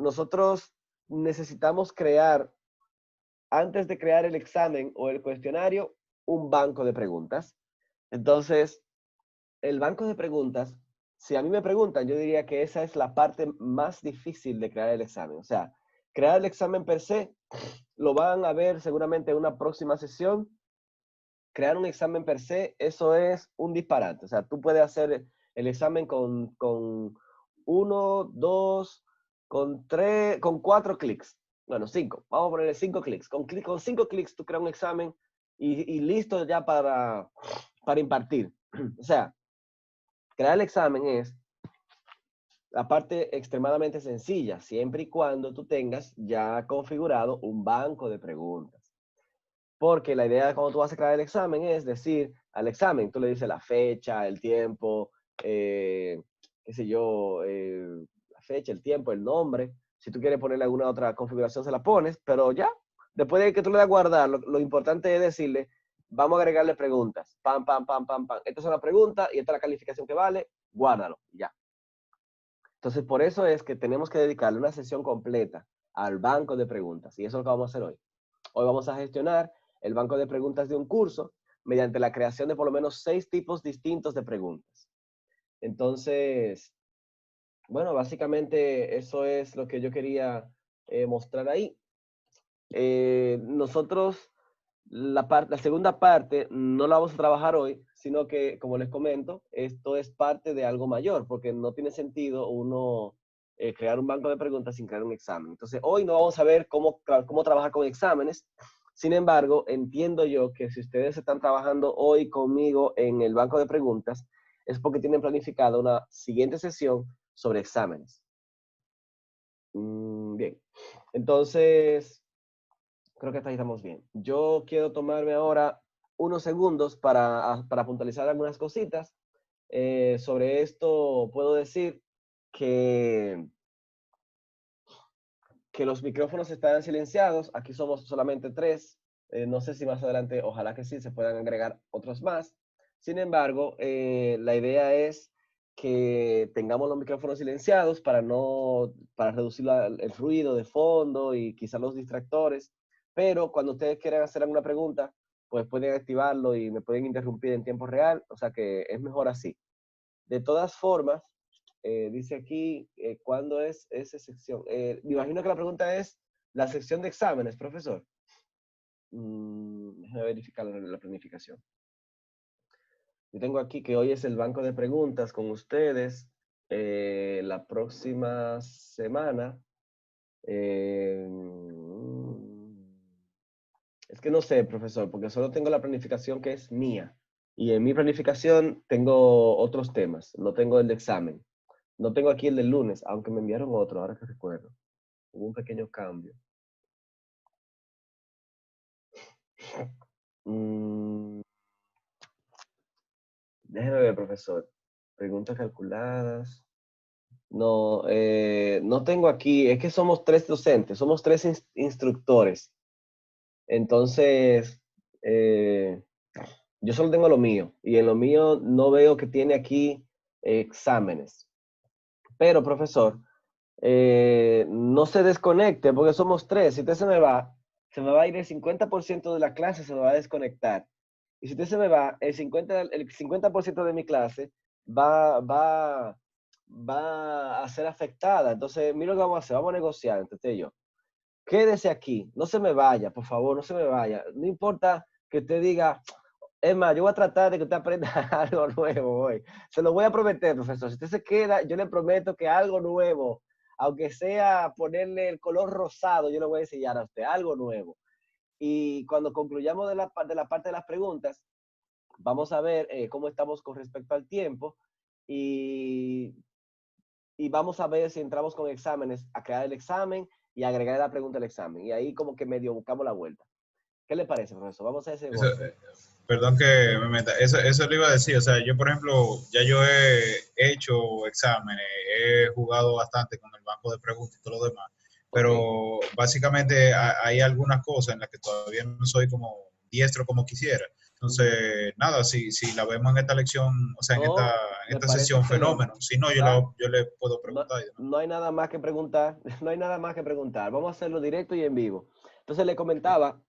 nosotros necesitamos crear, antes de crear el examen o el cuestionario, un banco de preguntas. Entonces, el banco de preguntas, si a mí me preguntan, yo diría que esa es la parte más difícil de crear el examen. O sea, crear el examen per se, lo van a ver seguramente en una próxima sesión. Crear un examen per se, eso es un disparate. O sea, tú puedes hacer el examen con 1, 2, con 3, con 4 clics. Bueno, 5. Vamos a ponerle 5 clics. Con 5 clics tú creas un examen y listo ya para impartir. O sea, crear el examen es la parte extremadamente sencilla, siempre y cuando tú tengas ya configurado un banco de preguntas. Porque la idea de cuando tú vas a crear el examen es decir, al examen tú le dices la fecha, el tiempo, qué sé yo, la fecha, el tiempo, el nombre. Si tú quieres ponerle alguna otra configuración, se la pones, pero ya, después de que tú le das a guardar, lo importante es decirle, vamos a agregarle preguntas. Pam, pam, pam, pam, pam. Esta es una pregunta y esta es la calificación que vale, guárdalo, ya. Entonces, por eso es que tenemos que dedicarle una sesión completa al banco de preguntas. Y eso es lo que vamos a hacer hoy. Hoy vamos a gestionar el banco de preguntas de un curso mediante la creación de por lo menos 6 tipos distintos de preguntas. Entonces, bueno, básicamente eso es lo que yo quería mostrar ahí. Nosotros, la segunda parte no la vamos a trabajar hoy, sino que, como les comento, esto es parte de algo mayor, porque no tiene sentido uno crear un banco de preguntas sin crear un examen. Entonces, hoy no vamos a ver cómo trabajar con exámenes. Sin embargo, entiendo yo que si ustedes están trabajando hoy conmigo en el banco de preguntas, es porque tienen planificada una siguiente sesión sobre exámenes. Bien, entonces, creo que hasta ahí estamos bien. Yo quiero tomarme ahora unos segundos para puntualizar algunas cositas. Sobre esto puedo decir que los micrófonos están silenciados. Aquí somos solamente 3. No sé si más adelante, ojalá que sí, se puedan agregar otros más. Sin embargo, la idea es que tengamos los micrófonos silenciados para reducir el ruido de fondo y quizás los distractores. Pero cuando ustedes quieran hacer alguna pregunta, pues pueden activarlo y me pueden interrumpir en tiempo real. O sea que es mejor así. De todas formas, dice aquí, ¿cuándo es esa sección? Me imagino que la pregunta es la sección de exámenes, profesor. Déjame verificar la planificación. Yo tengo aquí que hoy es el banco de preguntas con ustedes. La próxima semana. Es que no sé, profesor, porque solo tengo la planificación que es mía. Y en mi planificación tengo otros temas. No tengo el de examen. No tengo aquí el del lunes, aunque me enviaron otro, ahora que recuerdo. Hubo un pequeño cambio. Déjeme ver, profesor. Preguntas calculadas. No, no tengo aquí. Es que somos 3 docentes, somos 3 instructores. Entonces, yo solo tengo lo mío. Y en lo mío no veo que tiene aquí exámenes. Pero, profesor, no se desconecte porque somos 3. Si usted se me va a ir el 50% de la clase, se me va a desconectar. Y si usted se me va, el 50% de mi clase va a ser afectada. Entonces, mira lo que vamos a hacer. Vamos a negociar entre usted y yo. Quédese aquí. No se me vaya, por favor, no se me vaya. No importa que usted diga, es más, yo voy a tratar de que usted aprenda algo nuevo hoy. Se lo voy a prometer, profesor. Si usted se queda, yo le prometo que algo nuevo, aunque sea ponerle el color rosado, yo le voy a enseñar a usted algo nuevo. Y cuando concluyamos de la parte de las preguntas, vamos a ver cómo estamos con respecto al tiempo y, y vamos a ver si entramos con exámenes, a crear el examen y agregar la pregunta al examen. Y ahí como que medio buscamos la vuelta. ¿Qué le parece, profesor? Vamos a ese Eso, negocio. perdón que me meta. Eso le iba a decir. O sea, yo, por ejemplo, ya yo he hecho exámenes, he jugado bastante con el banco de preguntas y todo lo demás. Ok. Pero básicamente hay algunas cosas en las que todavía no soy como diestro como quisiera. Entonces, nada, si la vemos en esta lección, o sea, Oh, en me esta parece sesión, excelente. fenómeno. Si no, Va, yo le puedo no, preguntar. Y demás. no hay nada más que preguntar, no hay nada más que preguntar. Vamos a hacerlo directo y en vivo. Entonces le comentaba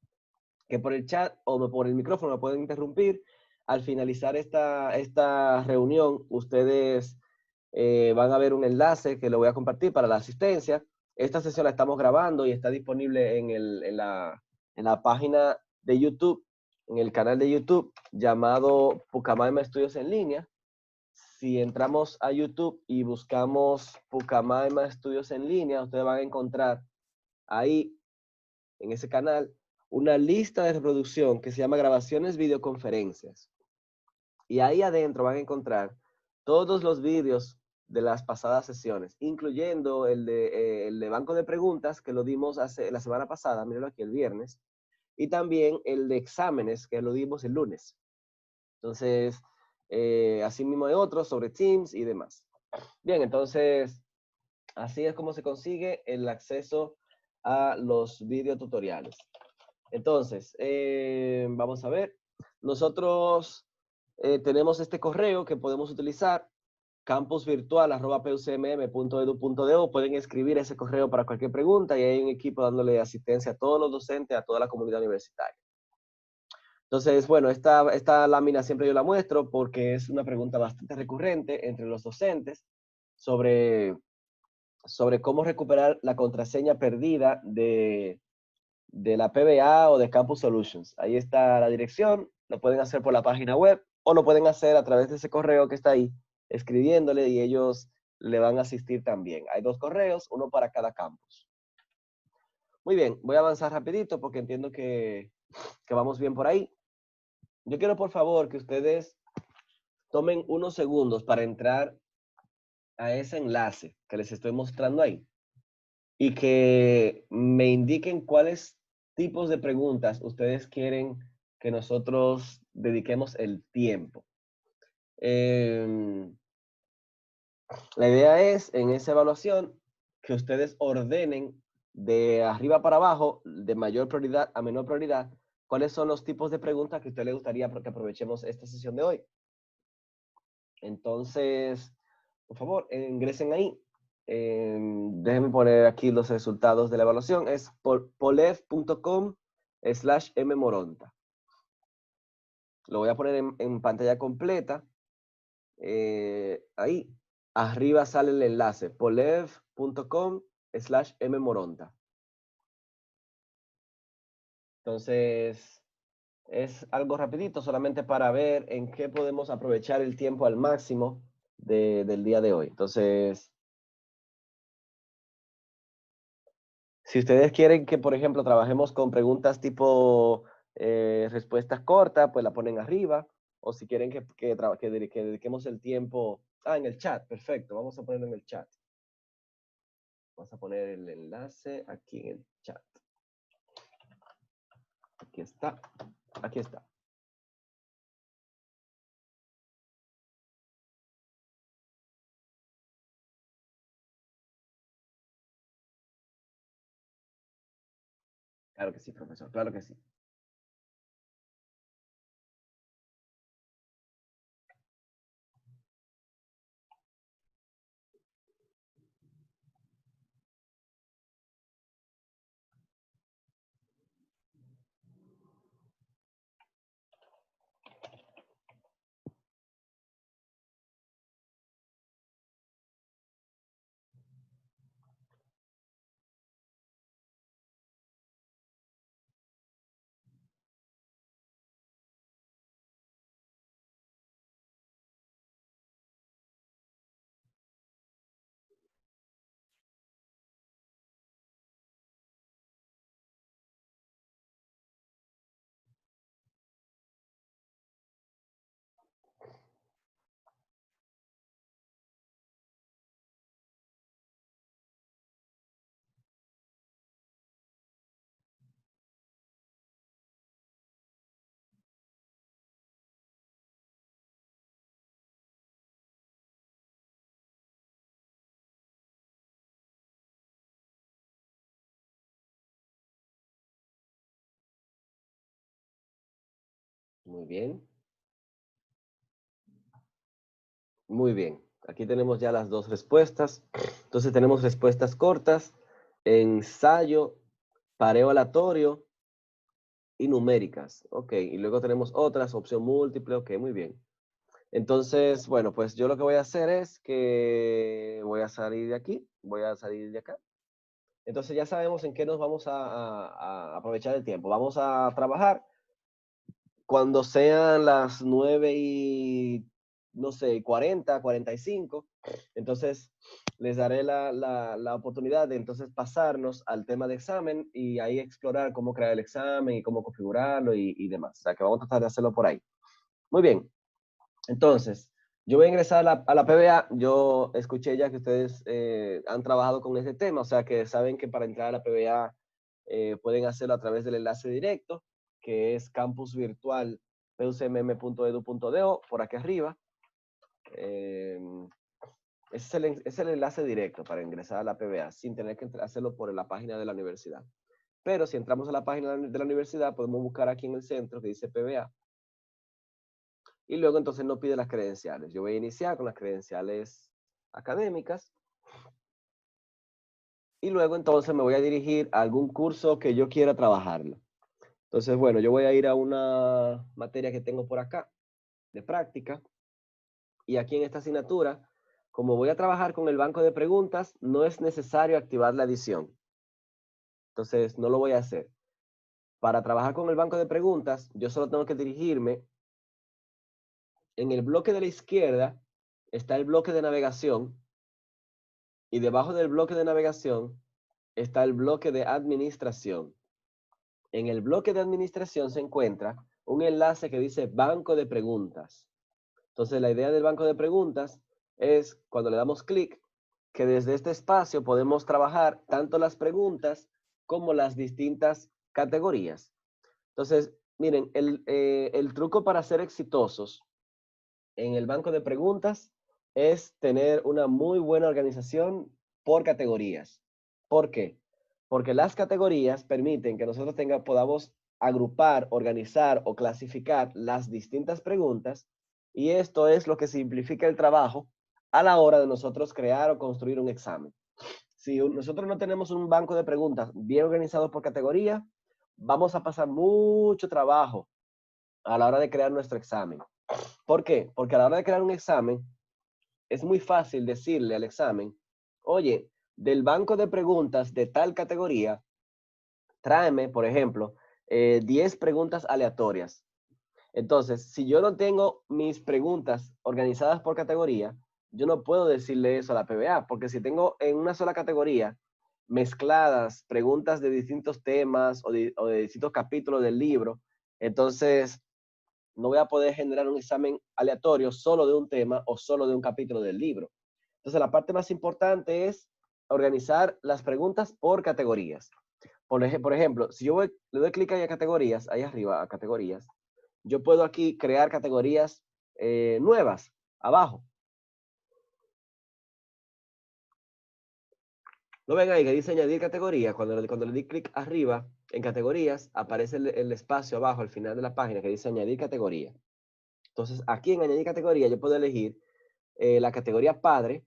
que por el chat o por el micrófono me pueden interrumpir. Al finalizar esta reunión, ustedes van a ver un enlace que lo voy a compartir para la asistencia. Esta sesión la estamos grabando y está disponible en la página de YouTube, en el canal de YouTube llamado Pucamaima Estudios en Línea. Si entramos a YouTube y buscamos Pucamaima Estudios en Línea, ustedes van a encontrar ahí, en ese canal, una lista de reproducción que se llama Grabaciones Videoconferencias. Y ahí adentro van a encontrar todos los vídeos de las pasadas sesiones, incluyendo el de banco de preguntas, que lo dimos la semana pasada, mírenlo aquí, el viernes, y también el de exámenes, que lo dimos el lunes. Entonces, así mismo hay otros sobre Teams y demás. Bien, entonces, así es como se consigue el acceso a los videotutoriales. Entonces, vamos a ver. Nosotros tenemos este correo que podemos utilizar, campusvirtual@pucmm.edu.do. Pueden escribir ese correo para cualquier pregunta y hay un equipo dándole asistencia a todos los docentes, a toda la comunidad universitaria. Entonces, bueno, esta lámina siempre yo la muestro porque es una pregunta bastante recurrente entre los docentes sobre cómo recuperar la contraseña perdida de la PBA o de Campus Solutions. Ahí está la dirección, lo pueden hacer por la página web o lo pueden hacer a través de ese correo que está ahí, escribiéndole y ellos le van a asistir también. Hay 2 correos, uno para cada campus. Muy bien, voy a avanzar rapidito porque entiendo que vamos bien por ahí. Yo quiero por favor que ustedes tomen unos segundos para entrar a ese enlace que les estoy mostrando ahí y que me indiquen cuáles tipos de preguntas ustedes quieren que nosotros dediquemos el tiempo. La idea es, en esa evaluación, que ustedes ordenen de arriba para abajo, de mayor prioridad a menor prioridad, cuáles son los tipos de preguntas que a usted le gustaría que aprovechemos esta sesión de hoy. Entonces, por favor, ingresen ahí. Déjenme poner aquí los resultados de la evaluación. Es por polef.com/mmoronta. Lo voy a poner en pantalla completa. Ahí, arriba sale el enlace, polef.com/mmoronta. Entonces, es algo rapidito, solamente para ver en qué podemos aprovechar el tiempo al máximo del día de hoy. Entonces, si ustedes quieren que, por ejemplo, trabajemos con preguntas tipo respuestas cortas, pues la ponen arriba. O si quieren que dediquemos el tiempo... Ah, en el chat, perfecto. Vamos a ponerlo en el chat. Vamos a poner el enlace aquí en el chat. Aquí está. Aquí está. Claro que sí, profesor. Claro que sí. Muy bien. Muy bien. Aquí tenemos ya las dos respuestas. Entonces tenemos respuestas cortas, ensayo, pareo aleatorio y numéricas. Ok, y luego tenemos otras, opción múltiple. Ok, muy bien. Entonces, bueno, pues yo lo que voy a hacer es que voy a salir de aquí, voy a salir de acá. Entonces ya sabemos en qué nos vamos a aprovechar el tiempo. Vamos a trabajar cuando sean las 9 y, no sé, 40, 45. Entonces les daré la oportunidad de entonces pasarnos al tema de examen y ahí explorar cómo crear el examen y cómo configurarlo y demás. O sea que vamos a tratar de hacerlo por ahí. Muy bien. Entonces, yo voy a ingresar a la PBA. Yo escuché ya que ustedes han trabajado con ese tema, o sea que saben que para entrar a la PBA pueden hacerlo a través del enlace directo, que es campusvirtual.pucmm.edu.do, por aquí arriba. Es el enlace directo para ingresar a la PBA, sin tener que hacerlo por la página de la universidad. Pero si entramos a la página de la universidad, podemos buscar aquí en el centro que dice PBA. Y luego entonces nos pide las credenciales. Yo voy a iniciar con las credenciales académicas. Y luego entonces me voy a dirigir a algún curso que yo quiera trabajarlo. Entonces, bueno, yo voy a ir a una materia que tengo por acá, de práctica. Y aquí en esta asignatura, como voy a trabajar con el banco de preguntas, no es necesario activar la edición. Entonces, no lo voy a hacer. Para trabajar con el banco de preguntas, yo solo tengo que dirigirme. En el bloque de la izquierda está el bloque de navegación. Y debajo del bloque de navegación está el bloque de administración. En el bloque de administración se encuentra un enlace que dice banco de preguntas. Entonces, la idea del banco de preguntas es, cuando le damos clic, que desde este espacio podemos trabajar tanto las preguntas como las distintas categorías. Entonces, miren, el truco para ser exitosos en el banco de preguntas es tener una muy buena organización por categorías. ¿Por qué? Porque las categorías permiten que nosotros podamos agrupar, organizar o clasificar las distintas preguntas, y esto es lo que simplifica el trabajo a la hora de nosotros crear o construir un examen. Si nosotros no tenemos un banco de preguntas bien organizado por categoría, vamos a pasar mucho trabajo a la hora de crear nuestro examen. ¿Por qué? Porque a la hora de crear un examen, es muy fácil decirle al examen, oye, del banco de preguntas de tal categoría, tráeme, por ejemplo, 10 preguntas aleatorias. Entonces, si yo no tengo mis preguntas organizadas por categoría, yo no puedo decirle eso a la PBA, porque si tengo en una sola categoría mezcladas preguntas de distintos temas o de distintos capítulos del libro, entonces no voy a poder generar un examen aleatorio solo de un tema o solo de un capítulo del libro. Entonces, la parte más importante es organizar las preguntas por categorías. Por ejemplo, si yo le doy clic ahí a categorías, ahí arriba a categorías, yo puedo aquí crear categorías nuevas, abajo. ¿Lo ven ahí que dice añadir categoría? Cuando le di clic arriba en categorías, aparece el espacio abajo al final de la página que dice añadir categoría. Entonces, aquí en añadir categoría, yo puedo elegir la categoría padre,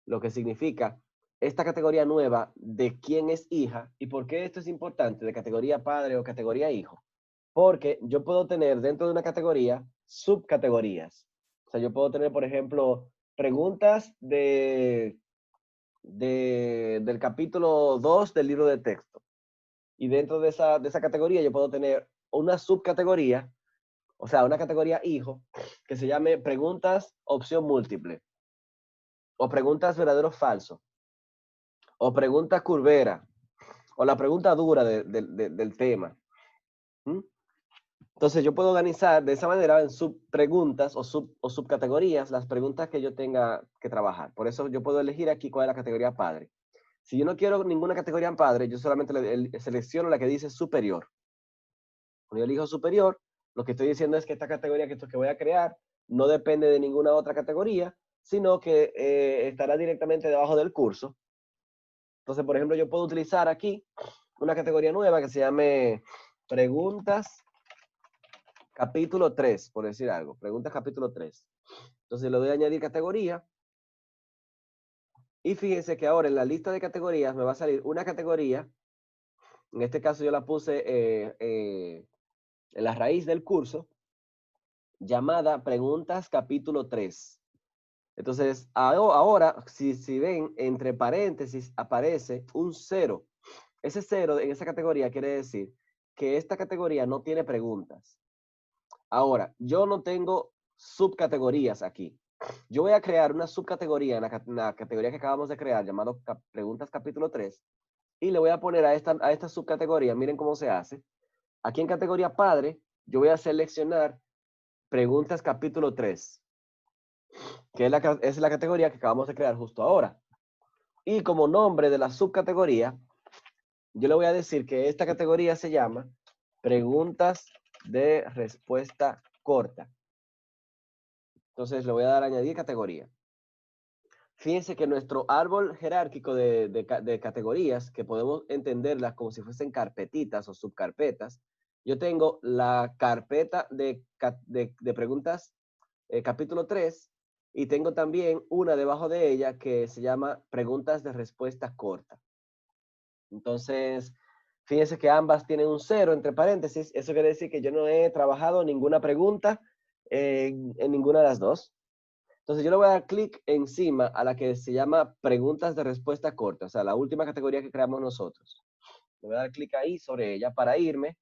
lo que significa esta categoría nueva de quién es hija. ¿Y por qué esto es importante de categoría padre o categoría hijo? Porque yo puedo tener dentro de una categoría subcategorías. O sea, yo puedo tener, por ejemplo, preguntas del capítulo 2 del libro de texto. Y dentro de esa categoría yo puedo tener una subcategoría, o sea, una categoría hijo, que se llame preguntas opción múltiple, o preguntas verdadero o falso, o pregunta curvera, o la pregunta dura del tema. ¿Mm? Entonces yo puedo organizar de esa manera en subpreguntas o subcategorías las preguntas que yo tenga que trabajar. Por eso yo puedo elegir aquí cuál es la categoría padre. Si yo no quiero ninguna categoría en padre, yo solamente selecciono la que dice superior. Cuando yo elijo superior, lo que estoy diciendo es que esta categoría que voy a crear no depende de ninguna otra categoría, sino que estará directamente debajo del curso. Entonces, por ejemplo, yo puedo utilizar aquí una categoría nueva que se llame preguntas capítulo 3, por decir algo. Preguntas capítulo 3. Entonces le doy a añadir categoría. Y fíjense que ahora en la lista de categorías me va a salir una categoría. En este caso yo la puse en la raíz del curso, llamada Preguntas capítulo 3. Entonces, ahora, si ven, entre paréntesis aparece un 0. Ese 0 en esa categoría quiere decir que esta categoría no tiene preguntas. Ahora, yo no tengo subcategorías aquí. Yo voy a crear una subcategoría en la categoría que acabamos de crear, llamado Preguntas capítulo 3, y le voy a poner a esta subcategoría, miren cómo se hace. Aquí en categoría padre, yo voy a seleccionar Preguntas capítulo 3, que es la categoría que acabamos de crear justo ahora. Y como nombre de la subcategoría, yo le voy a decir que esta categoría se llama Preguntas de respuesta corta. Entonces le voy a dar a añadir categoría. Fíjense que nuestro árbol jerárquico de categorías, que podemos entenderlas como si fuesen carpetitas o subcarpetas, yo tengo la carpeta de preguntas capítulo 3 y tengo también una debajo de ella que se llama preguntas de respuesta corta. Entonces, fíjense que ambas tienen un 0 entre paréntesis. Eso quiere decir que yo no he trabajado ninguna pregunta en ninguna de las dos. Entonces yo le voy a dar clic encima a la que se llama preguntas de respuesta corta, o sea, la última categoría que creamos nosotros. Le voy a dar clic ahí sobre ella para irme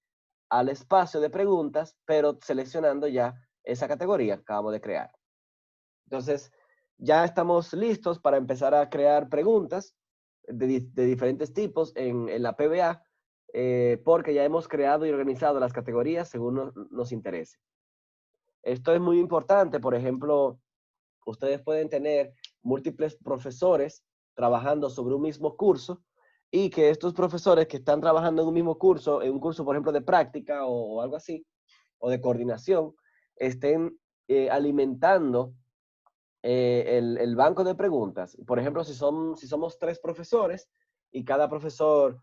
al espacio de preguntas, pero seleccionando ya esa categoría que acabamos de crear. Entonces, ya estamos listos para empezar a crear preguntas de diferentes tipos en la PBA, porque ya hemos creado y organizado las categorías según nos interese. Esto es muy importante, por ejemplo, ustedes pueden tener múltiples profesores trabajando sobre un mismo curso y que estos profesores que están trabajando en un mismo curso, en un curso, por ejemplo, de práctica o algo así, o de coordinación, estén alimentando el banco de preguntas. Por ejemplo, si somos 3 profesores y cada profesor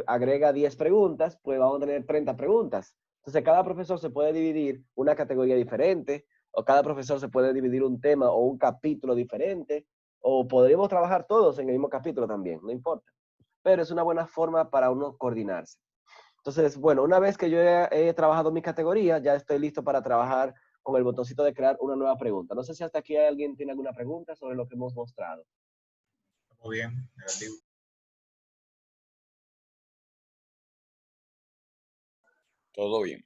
agrega 10 preguntas, pues vamos a tener 30 preguntas. Entonces, cada profesor se puede dividir una categoría diferente, o cada profesor se puede dividir un tema o un capítulo diferente, o podríamos trabajar todos en el mismo capítulo también, no importa. Pero es una buena forma para uno coordinarse. Entonces, bueno, una vez que yo he trabajado mi categoría, ya estoy listo para trabajar con el botoncito de crear una nueva pregunta. No sé si hasta aquí alguien tiene alguna pregunta sobre lo que hemos mostrado. Muy bien, negativo. Todo bien.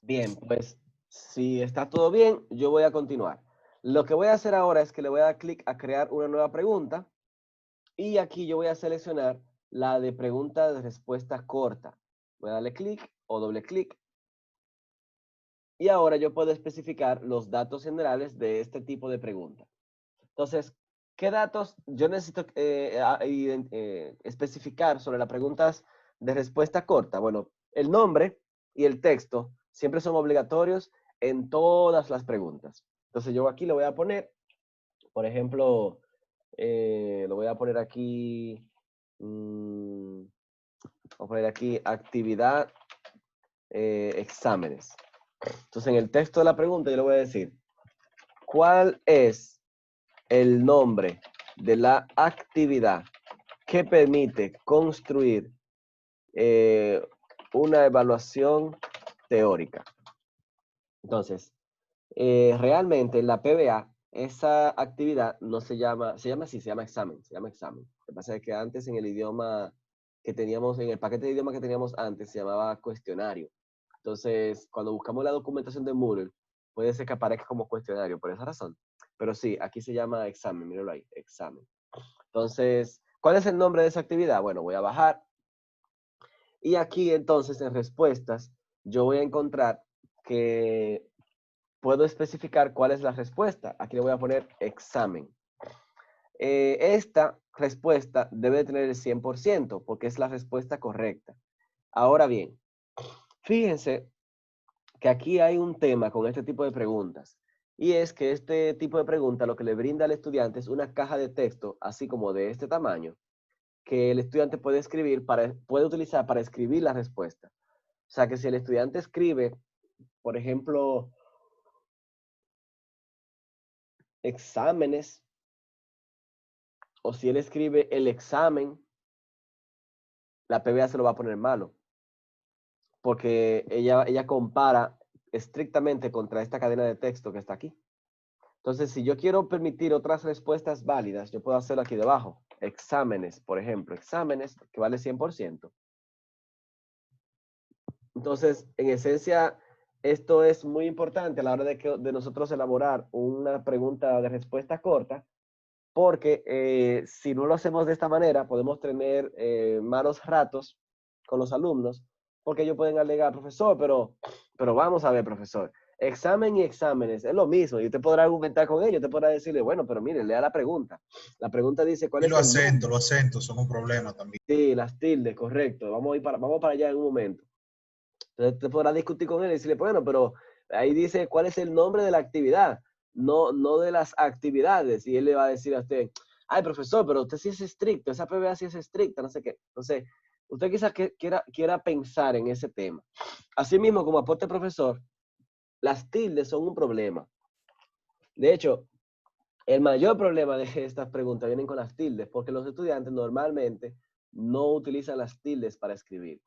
Bien, pues si está todo bien, yo voy a continuar. Lo que voy a hacer ahora es que le voy a dar clic a crear una nueva pregunta y aquí yo voy a seleccionar la de pregunta de respuesta corta. Voy a darle clic o doble clic. Y ahora yo puedo especificar los datos generales de este tipo de pregunta. Entonces, ¿qué datos yo necesito especificar sobre las preguntas de respuesta corta? Bueno, el nombre y el texto siempre son obligatorios en todas las preguntas. Entonces, yo aquí le voy a poner, por ejemplo, lo voy a poner aquí, voy a poner aquí actividad, exámenes. Entonces, en el texto de la pregunta yo le voy a decir, ¿cuál es el nombre de la actividad que permite construir una evaluación teórica? Entonces, realmente en la PBA, esa actividad no se llama así, se llama examen. Lo que pasa es que antes en el idioma que teníamos, en el paquete de idioma que teníamos antes, se llamaba cuestionario. Entonces, cuando buscamos la documentación de Moodle, puede ser que aparezca como cuestionario, por esa razón. Pero sí, aquí se llama examen, míralo ahí, examen. Entonces, ¿cuál es el nombre de esa actividad? Bueno, voy a bajar. Y aquí entonces en respuestas, yo voy a encontrar que puedo especificar cuál es la respuesta. Aquí le voy a poner examen. Esta respuesta debe tener el 100% porque es la respuesta correcta. Ahora bien, fíjense que aquí hay un tema con este tipo de preguntas. Y es que este tipo de pregunta lo que le brinda al estudiante es una caja de texto, así como de este tamaño, que el estudiante puede utilizar para escribir la respuesta. O sea que si el estudiante escribe por ejemplo, exámenes, o si él escribe el examen, la PBA se lo va a poner malo, porque ella compara estrictamente contra esta cadena de texto que está aquí. Entonces, si yo quiero permitir otras respuestas válidas, yo puedo hacerlo aquí debajo. Exámenes, por ejemplo, exámenes, que vale 100%. Entonces, en esencia, esto es muy importante a la hora de nosotros elaborar una pregunta de respuesta corta, porque si no lo hacemos de esta manera, podemos tener malos ratos con los alumnos, porque ellos pueden alegar, profesor, pero vamos a ver, profesor, examen y exámenes es lo mismo, y usted podrá argumentar con ellos, usted podrá decirle, bueno, pero mire, lea la pregunta. La pregunta dice, ¿cuál Y es el nombre? los acentos son un problema también. Sí, las tildes, correcto. Vamos para allá en un momento. Entonces usted podrá discutir con él y decirle, bueno, pero ahí dice cuál es el nombre de la actividad, no de las actividades. Y él le va a decir a usted, ay, profesor, pero usted sí es estricto, esa PBA sí es estricta, no sé qué. Entonces, usted quizás quiera pensar en ese tema. Asimismo, como aporte profesor, las tildes son un problema. De hecho, el mayor problema de estas preguntas vienen con las tildes, porque los estudiantes normalmente no utilizan las tildes para escribir.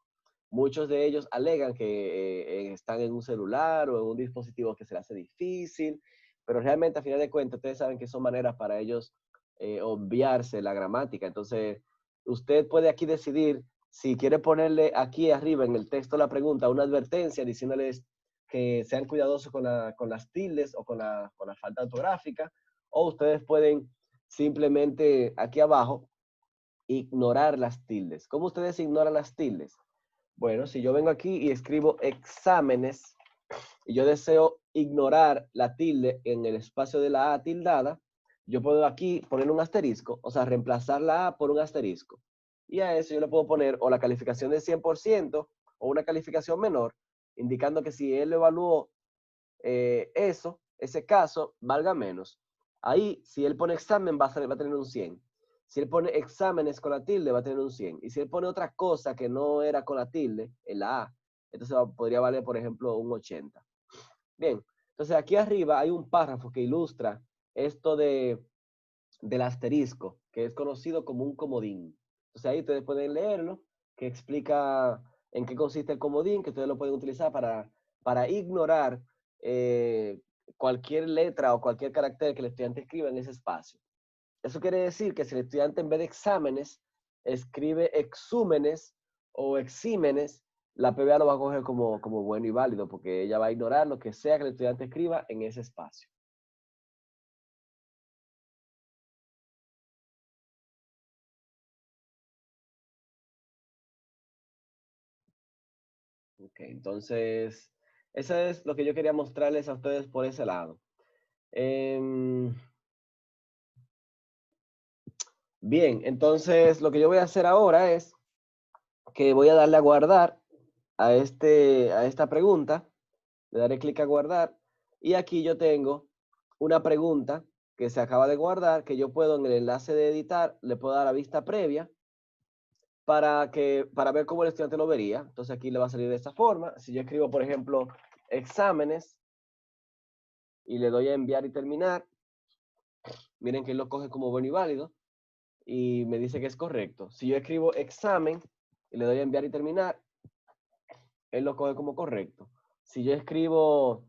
Muchos de ellos alegan que están en un celular o en un dispositivo que se les hace difícil, pero realmente a final de cuentas ustedes saben que son maneras para ellos obviarse la gramática. Entonces, usted puede aquí decidir si quiere ponerle aquí arriba en el texto de la pregunta una advertencia diciéndoles que sean cuidadosos con las tildes o con la falta ortográfica, o ustedes pueden simplemente aquí abajo ignorar las tildes. ¿Cómo ustedes ignoran las tildes? Bueno, si yo vengo aquí y escribo exámenes y yo deseo ignorar la tilde en el espacio de la A tildada, yo puedo aquí poner un asterisco, o sea, reemplazar la A por un asterisco. Y a eso yo le puedo poner o la calificación de 100% o una calificación menor, indicando que si él evaluó ese caso, valga menos. Ahí, si él pone examen, va a tener un 100. Si él pone exámenes con la tilde, va a tener un 100. Y si él pone otra cosa que no era con la tilde, en la A, entonces podría valer, por ejemplo, un 80. Bien, entonces aquí arriba hay un párrafo que ilustra esto del asterisco, que es conocido como un comodín. Entonces ahí ustedes pueden leerlo, que explica en qué consiste el comodín, que ustedes lo pueden utilizar para ignorar eh, cualquier letra o cualquier carácter que el estudiante escriba en ese espacio. Eso quiere decir que si el estudiante en vez de exámenes escribe exúmenes o exímenes, la PBA lo va a coger como bueno y válido, porque ella va a ignorar lo que sea que el estudiante escriba en ese espacio. Ok, entonces, eso es lo que yo quería mostrarles a ustedes por ese lado. Bien, entonces lo que yo voy a hacer ahora es que voy a darle a guardar a esta pregunta. Le daré clic a guardar. Y aquí yo tengo una pregunta que se acaba de guardar, que yo puedo en el enlace de editar, le puedo dar a vista previa para ver cómo el estudiante lo vería. Entonces aquí le va a salir de esta forma. Si yo escribo, por ejemplo, exámenes, y le doy a enviar y terminar, miren que él lo coge como bueno y válido y me dice que es correcto. Si yo escribo examen y le doy a enviar y terminar, él lo coge como correcto. Si yo escribo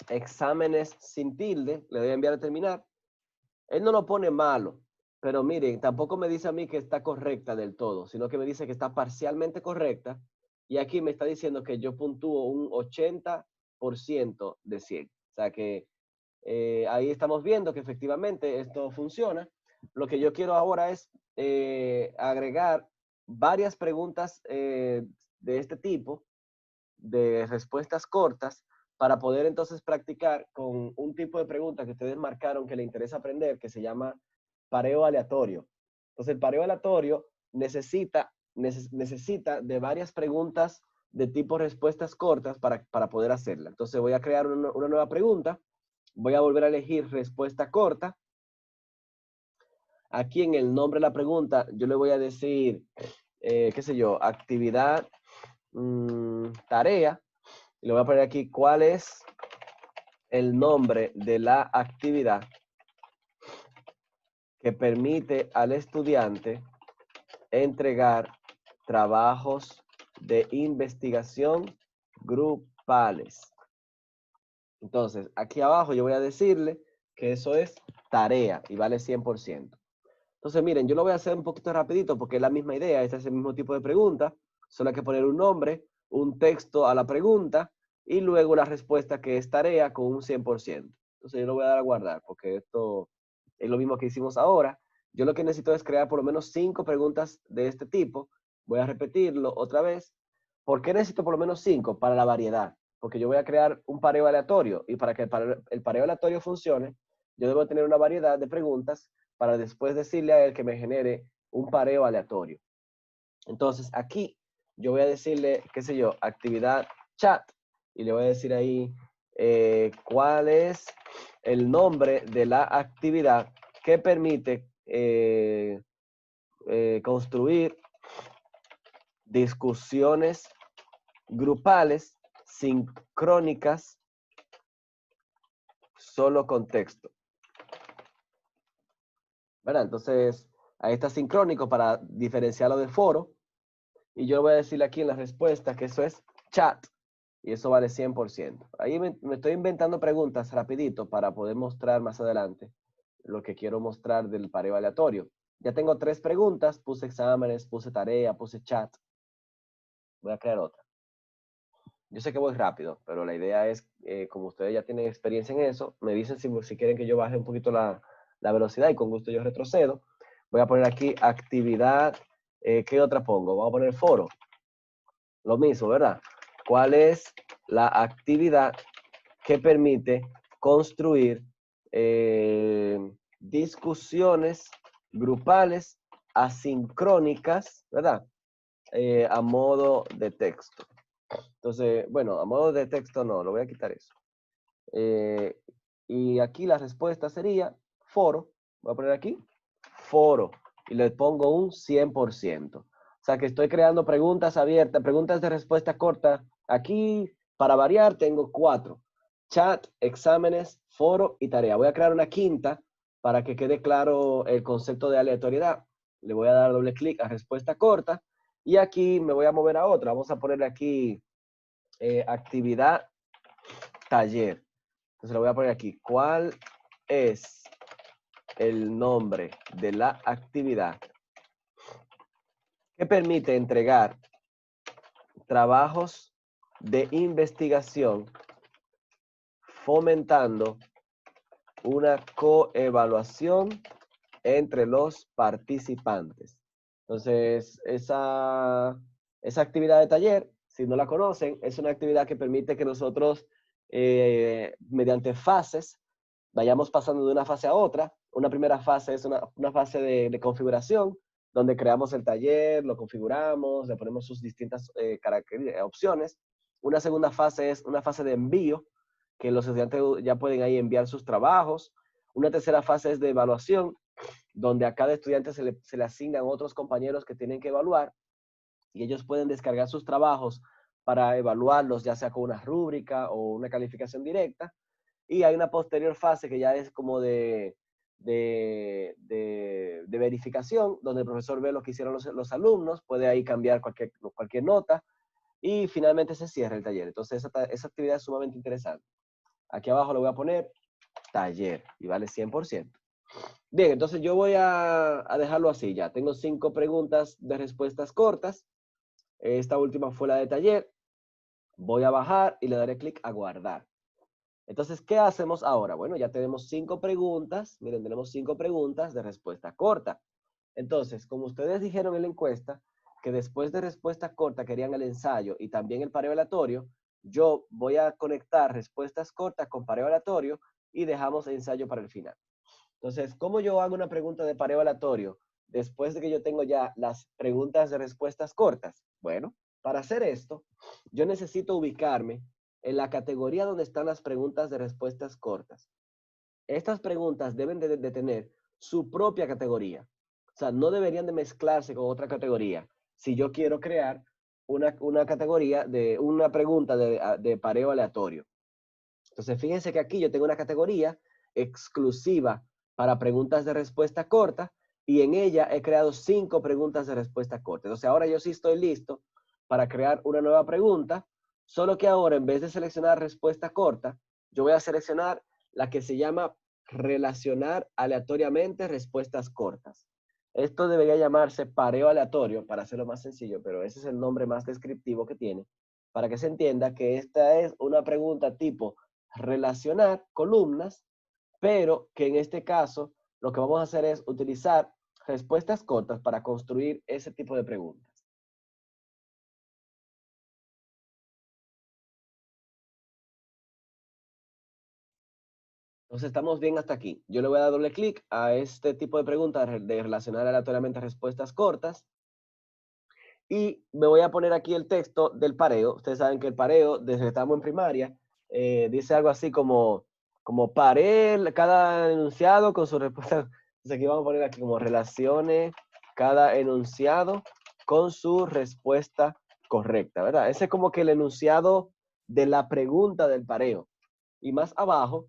exámenes sin tilde, le doy a enviar y terminar, él no lo pone malo, pero miren, tampoco me dice a mí que está correcta del todo, sino que me dice que está parcialmente correcta y aquí me está diciendo que yo puntúo un 80% de 100. O sea que ahí estamos viendo que efectivamente esto funciona. Lo que yo quiero ahora es agregar varias preguntas de este tipo, de respuestas cortas, para poder entonces practicar con un tipo de pregunta que ustedes marcaron que le interesa aprender, que se llama pareo aleatorio. Entonces, el pareo aleatorio necesita de varias preguntas de tipo respuestas cortas para poder hacerla. Entonces, voy a crear una nueva pregunta. Voy a volver a elegir respuesta corta. Aquí en el nombre de la pregunta, yo le voy a decir, qué sé yo, actividad, tarea. Y le voy a poner aquí cuál es el nombre de la actividad que permite al estudiante entregar trabajos de investigación grupales. Entonces, aquí abajo yo voy a decirle que eso es tarea y vale 100%. Entonces, miren, yo lo voy a hacer un poquito rapidito porque es la misma idea, este es el mismo tipo de pregunta, solo hay que poner un nombre, un texto a la pregunta y luego la respuesta que es tarea con un 100%. Entonces, yo lo voy a dar a guardar porque esto es lo mismo que hicimos ahora. Yo lo que necesito es crear por lo menos 5 preguntas de este tipo. Voy a repetirlo otra vez. ¿Por qué necesito por lo menos 5? Para la variedad. Porque yo voy a crear un pareo aleatorio y para que el pareo aleatorio funcione, yo debo tener una variedad de preguntas para después decirle a él que me genere un pareo aleatorio. Entonces, aquí yo voy a decirle, qué sé yo, actividad chat, y le voy a decir ahí cuál es el nombre de la actividad que permite construir discusiones grupales sincrónicas solo con texto. ¿Verdad? Entonces, ahí está sincrónico para diferenciarlo de foro. Y yo voy a decirle aquí en la respuesta que eso es chat. Y eso vale 100%. Ahí me estoy inventando preguntas rapidito para poder mostrar más adelante lo que quiero mostrar del pareo aleatorio. Ya tengo 3 preguntas. Puse exámenes, puse tarea, puse chat. Voy a crear otra. Yo sé que voy rápido, pero la idea es, como ustedes ya tienen experiencia en eso, me dicen si quieren que yo baje un poquito la velocidad y con gusto yo retrocedo. Voy a poner aquí actividad. ¿Qué otra pongo? Vamos a poner foro. Lo mismo, ¿verdad? ¿Cuál es la actividad que permite construir discusiones grupales asincrónicas, ¿verdad? A modo de texto. Entonces, bueno, a modo de texto no, lo voy a quitar eso. Y aquí la respuesta sería foro. Voy a poner aquí foro y le pongo un 100%. O sea que estoy creando preguntas abiertas, preguntas de respuesta corta. Aquí, para variar, tengo 4. Chat, exámenes, foro y tarea. Voy a crear una quinta para que quede claro el concepto de aleatoriedad. Le voy a dar doble clic a respuesta corta. Y aquí me voy a mover a otra. Vamos a ponerle aquí actividad taller. Entonces lo voy a poner aquí. ¿Cuál es el nombre de la actividad que permite entregar trabajos de investigación fomentando una coevaluación entre los participantes? Entonces, esa actividad de taller, si no la conocen, es una actividad que permite que nosotros, mediante fases, vayamos pasando de una fase a otra. Una primera fase es una fase de configuración, donde creamos el taller, lo configuramos, le ponemos sus distintas opciones. Una segunda fase es una fase de envío, que los estudiantes ya pueden ahí enviar sus trabajos. Una tercera fase es de evaluación, donde a cada estudiante se le asignan otros compañeros que tienen que evaluar y ellos pueden descargar sus trabajos para evaluarlos, ya sea con una rúbrica o una calificación directa. Y hay una posterior fase que ya es como de verificación, donde el profesor ve lo que hicieron los alumnos, puede ahí cambiar cualquier nota y finalmente se cierra el taller. Entonces esa actividad es sumamente interesante. Aquí abajo le voy a poner taller y vale 100%. Bien, entonces yo voy a dejarlo así ya. Tengo 5 preguntas de respuestas cortas. Esta última fue la de taller. Voy a bajar y le daré clic a guardar. Entonces, ¿qué hacemos ahora? Bueno, ya tenemos 5 preguntas. Miren, tenemos 5 preguntas de respuesta corta. Entonces, como ustedes dijeron en la encuesta, que después de respuesta corta querían el ensayo y también el pareo aleatorio, yo voy a conectar respuestas cortas con pareo aleatorio y dejamos el ensayo para el final. Entonces, ¿cómo yo hago una pregunta de pareo aleatorio después de que yo tengo ya las preguntas de respuestas cortas? Bueno, para hacer esto, yo necesito ubicarme en la categoría donde están las preguntas de respuestas cortas. Estas preguntas deben de tener su propia categoría. O sea, no deberían de mezclarse con otra categoría si yo quiero crear una categoría de una pregunta de pareo aleatorio. Entonces, fíjense que aquí yo tengo una categoría exclusiva para preguntas de respuesta corta y en ella he creado 5 preguntas de respuesta corta. Entonces, ahora yo sí estoy listo para crear una nueva pregunta, solo que ahora en vez de seleccionar respuesta corta, yo voy a seleccionar la que se llama relacionar aleatoriamente respuestas cortas. Esto debería llamarse pareo aleatorio para hacerlo más sencillo, pero ese es el nombre más descriptivo que tiene, para que se entienda que esta es una pregunta tipo relacionar columnas, pero que en este caso lo que vamos a hacer es utilizar respuestas cortas para construir ese tipo de preguntas. Entonces estamos bien hasta aquí. Yo le voy a dar doble clic a este tipo de preguntas de relacionar aleatoriamente respuestas cortas. Y me voy a poner aquí el texto del pareo. Ustedes saben que el pareo, desde que estamos en primaria, dice algo así como paré cada enunciado con su respuesta. Entonces aquí vamos a poner aquí como relacione cada enunciado con su respuesta correcta, ¿verdad? Ese es como que el enunciado de la pregunta del pareo. Y más abajo,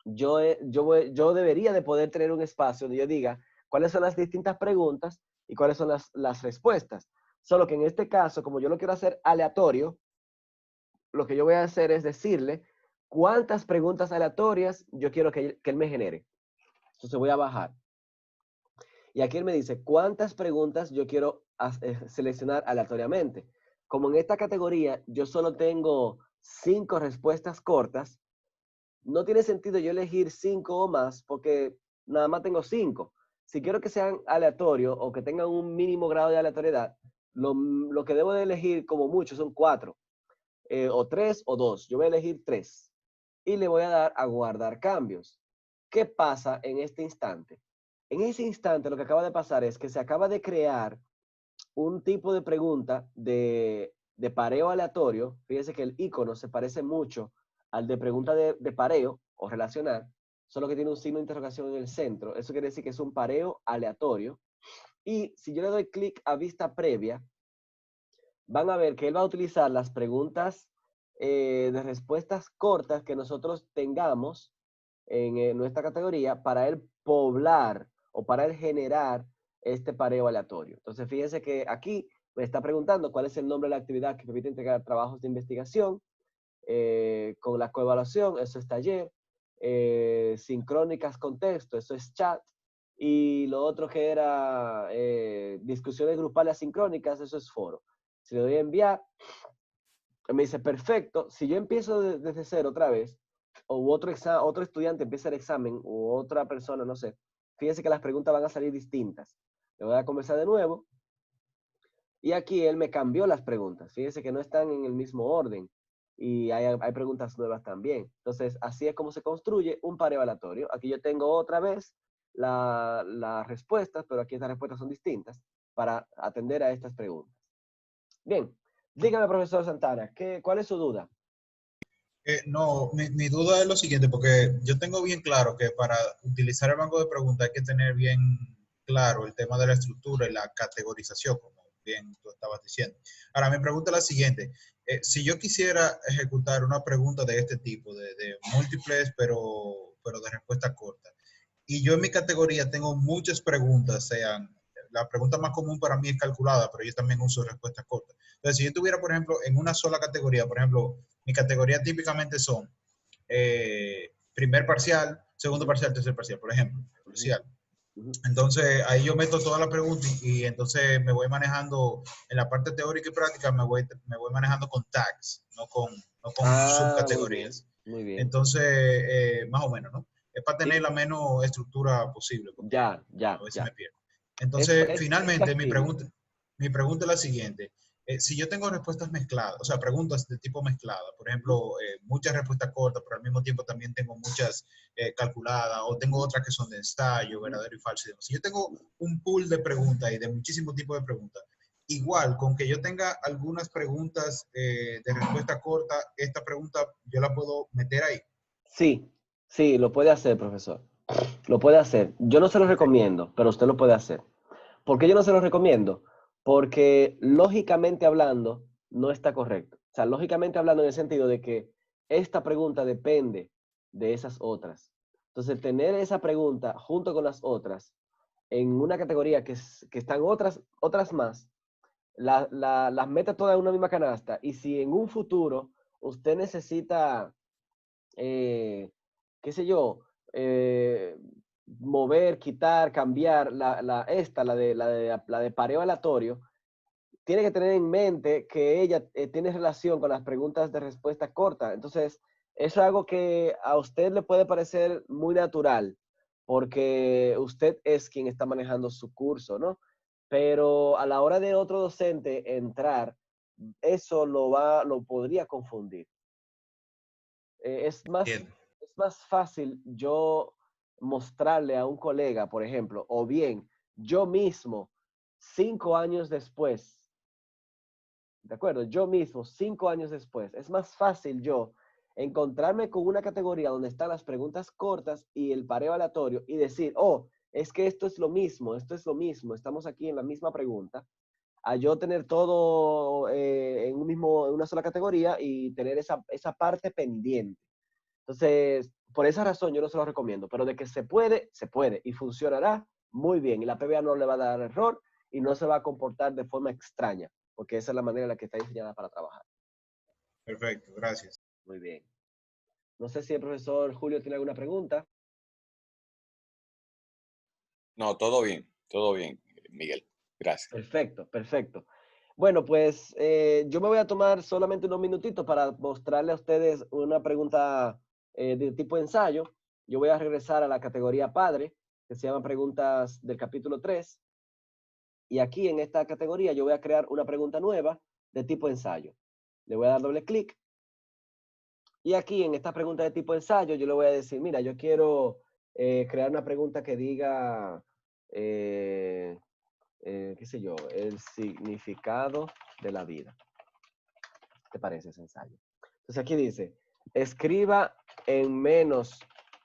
yo debería de poder tener un espacio donde yo diga cuáles son las distintas preguntas y cuáles son las respuestas. Solo que en este caso, como yo lo quiero hacer aleatorio, lo que yo voy a hacer es decirle cuántas preguntas aleatorias yo quiero que él me genere. Entonces voy a bajar. Y aquí él me dice cuántas preguntas yo quiero seleccionar aleatoriamente. Como en esta categoría yo solo tengo 5 respuestas cortas, no tiene sentido yo elegir 5 o más porque nada más tengo 5. Si quiero que sean aleatorios o que tengan un mínimo grado de aleatoriedad, lo que debo de elegir como mucho son 4, o 3 o 2. Yo voy a elegir 3 y le voy a dar a guardar cambios. ¿Qué pasa en este instante? En ese instante lo que acaba de pasar es que se acaba de crear un tipo de pregunta de pareo aleatorio. Fíjense que el icono se parece mucho al de pregunta de pareo o relacionar, solo que tiene un signo de interrogación en el centro. Eso quiere decir que es un pareo aleatorio. Y si yo le doy clic a vista previa, van a ver que él va a utilizar las preguntas de respuestas cortas que nosotros tengamos en nuestra categoría para él poblar o para él generar este pareo aleatorio. Entonces, fíjense que aquí me está preguntando cuál es el nombre de la actividad que permite entregar trabajos de investigación con la coevaluación, eso es taller, sincrónicas con texto, eso es chat, y lo otro que era discusiones grupales asincrónicas, eso es foro. Si le doy a enviar, me dice, perfecto, si yo empiezo desde cero otra vez, o otro estudiante empieza el examen, o otra persona, no sé, fíjense que las preguntas van a salir distintas. Le voy a comenzar de nuevo, y aquí él me cambió las preguntas. Fíjense que no están en el mismo orden, y hay preguntas nuevas también. Entonces, así es como se construye un pareo aleatorio. Aquí yo tengo otra vez las respuestas, pero aquí estas respuestas son distintas para atender a estas preguntas. Bien, dígame, profesor Santana, ¿cuál es su duda? No, mi duda es lo siguiente, porque yo tengo bien claro que para utilizar el banco de preguntas hay que tener bien claro el tema de la estructura y la categorización, como bien tú estabas diciendo. Ahora, mi pregunta es la siguiente. Si yo quisiera ejecutar una pregunta de este tipo, de múltiples, pero de respuesta corta, y yo en mi categoría tengo muchas preguntas, sean, la pregunta más común para mí es calculada, pero yo también uso respuestas cortas. Entonces, si yo tuviera, por ejemplo, en una sola categoría, por ejemplo, mi categoría típicamente son primer parcial, segundo parcial, tercer parcial, por ejemplo, parcial. Entonces, ahí yo meto toda la pregunta y entonces me voy manejando, en la parte teórica y práctica, me voy manejando con tags, no con subcategorías. Muy bien. Entonces, más o menos, ¿no? Es para tener Sí. la menos estructura posible, porque Ya. a veces me pierdo. Entonces, finalmente, mi pregunta es la siguiente. Si yo tengo respuestas mezcladas, o sea, preguntas de tipo mezclada, por ejemplo, muchas respuestas cortas, pero al mismo tiempo también tengo muchas calculadas, o tengo otras que son de ensayo, verdadero y falso y demás. Si yo tengo un pool de preguntas y de muchísimos tipos de preguntas, igual, con que yo tenga algunas preguntas de respuesta corta, esta pregunta yo la puedo meter ahí. Sí, lo puede hacer, profesor. Lo puede hacer. Yo no se lo recomiendo, pero usted lo puede hacer. ¿Por qué yo no se lo recomiendo? porque lógicamente hablando no está correcto. O sea, lógicamente hablando en el sentido de que esta pregunta depende de esas otras. Entonces, tener esa pregunta junto con las otras en una categoría que están otras más, las mete todas en una misma canasta. Y si en un futuro usted necesita, qué sé yo, eh, mover, quitar, cambiar la de pareo aleatorio, tiene que tener en mente que ella tiene relación con las preguntas de respuesta corta. Entonces, eso es algo que a usted le puede parecer muy natural, porque usted es quien está manejando su curso, ¿no? Pero a la hora de otro docente entrar, eso lo podría confundir. Es más, Entiendo. es más fácil yo mostrarle a un colega, por ejemplo, o bien yo mismo, 5 años después, ¿de acuerdo? Yo mismo, 5 años después, es más fácil yo encontrarme con una categoría donde están las preguntas cortas y el pareo aleatorio y decir, oh, es que esto es lo mismo, estamos aquí en la misma pregunta, a yo tener todo en en una sola categoría y tener esa parte pendiente. Entonces, por esa razón yo no se lo recomiendo, pero de que se puede y funcionará muy bien. Y la PBA no le va a dar error y no se va a comportar de forma extraña, porque esa es la manera en la que está diseñada para trabajar. Perfecto, gracias. Muy bien. No sé si el profesor Julio tiene alguna pregunta. No, todo bien, Miguel. Gracias. Perfecto, perfecto. Bueno, pues yo me voy a tomar solamente unos minutitos para mostrarle a ustedes una pregunta de tipo ensayo. Yo voy a regresar a la categoría padre, que se llama preguntas del capítulo 3. Y aquí en esta categoría yo voy a crear una pregunta nueva de tipo ensayo. Le voy a dar doble clic. Y aquí en esta pregunta de tipo ensayo yo le voy a decir, mira, yo quiero crear una pregunta que diga, qué sé yo, el significado de la vida. ¿Qué te parece ese ensayo? Entonces aquí dice, escriba en menos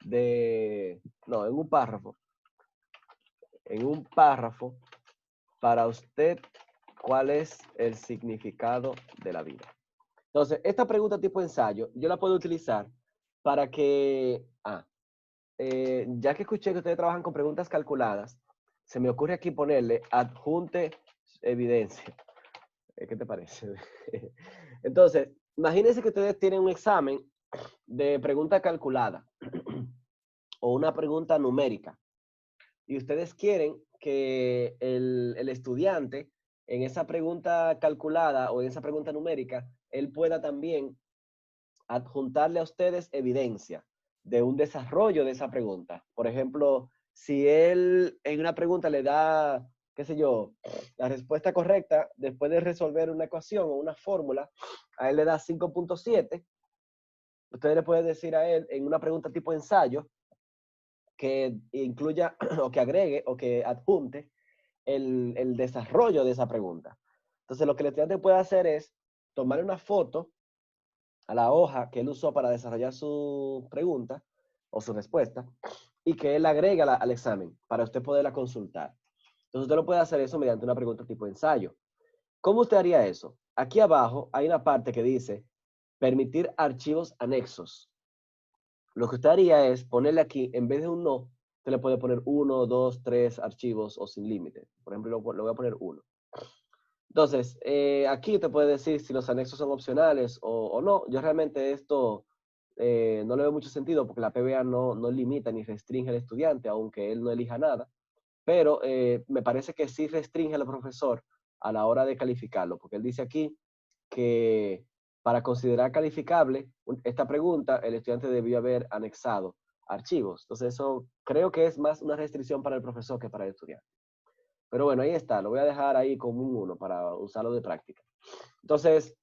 de, no, en un párrafo para usted cuál es el significado de la vida. Entonces, esta pregunta tipo ensayo, yo la puedo utilizar para que, ya que escuché que ustedes trabajan con preguntas calculadas, se me ocurre aquí ponerle adjunte evidencia. ¿Qué te parece? Entonces, imagínense que ustedes tienen un examen de pregunta calculada o una pregunta numérica y ustedes quieren que el estudiante en esa pregunta calculada o en esa pregunta numérica, él pueda también adjuntarle a ustedes evidencia de un desarrollo de esa pregunta. Por ejemplo, si él en una pregunta le da, qué sé yo, la respuesta correcta después de resolver una ecuación o una fórmula, a él le da 5.7, usted le puede decir a él en una pregunta tipo ensayo que incluya o que agregue o que adjunte el desarrollo de esa pregunta. Entonces, lo que el estudiante puede hacer es tomar una foto a la hoja que él usó para desarrollar su pregunta o su respuesta y que él agregue al examen para usted poderla consultar. Entonces, usted lo puede hacer eso mediante una pregunta tipo ensayo. ¿Cómo usted haría eso? Aquí abajo hay una parte que dice permitir archivos anexos. Lo que usted haría es ponerle aquí, en vez de un no, usted le puede poner 1, 2, 3 archivos o sin límite. Por ejemplo, le voy a poner 1. Entonces, aquí te puede decir si los anexos son opcionales o no. Yo realmente esto no le veo mucho sentido porque la PBA no limita ni restringe al estudiante, aunque él no elija nada. Pero me parece que sí restringe al profesor a la hora de calificarlo, porque él dice aquí que para considerar calificable esta pregunta, el estudiante debió haber anexado archivos. Entonces, eso creo que es más una restricción para el profesor que para el estudiante. Pero bueno, ahí está, lo voy a dejar ahí como un 1 para usarlo de práctica. Entonces,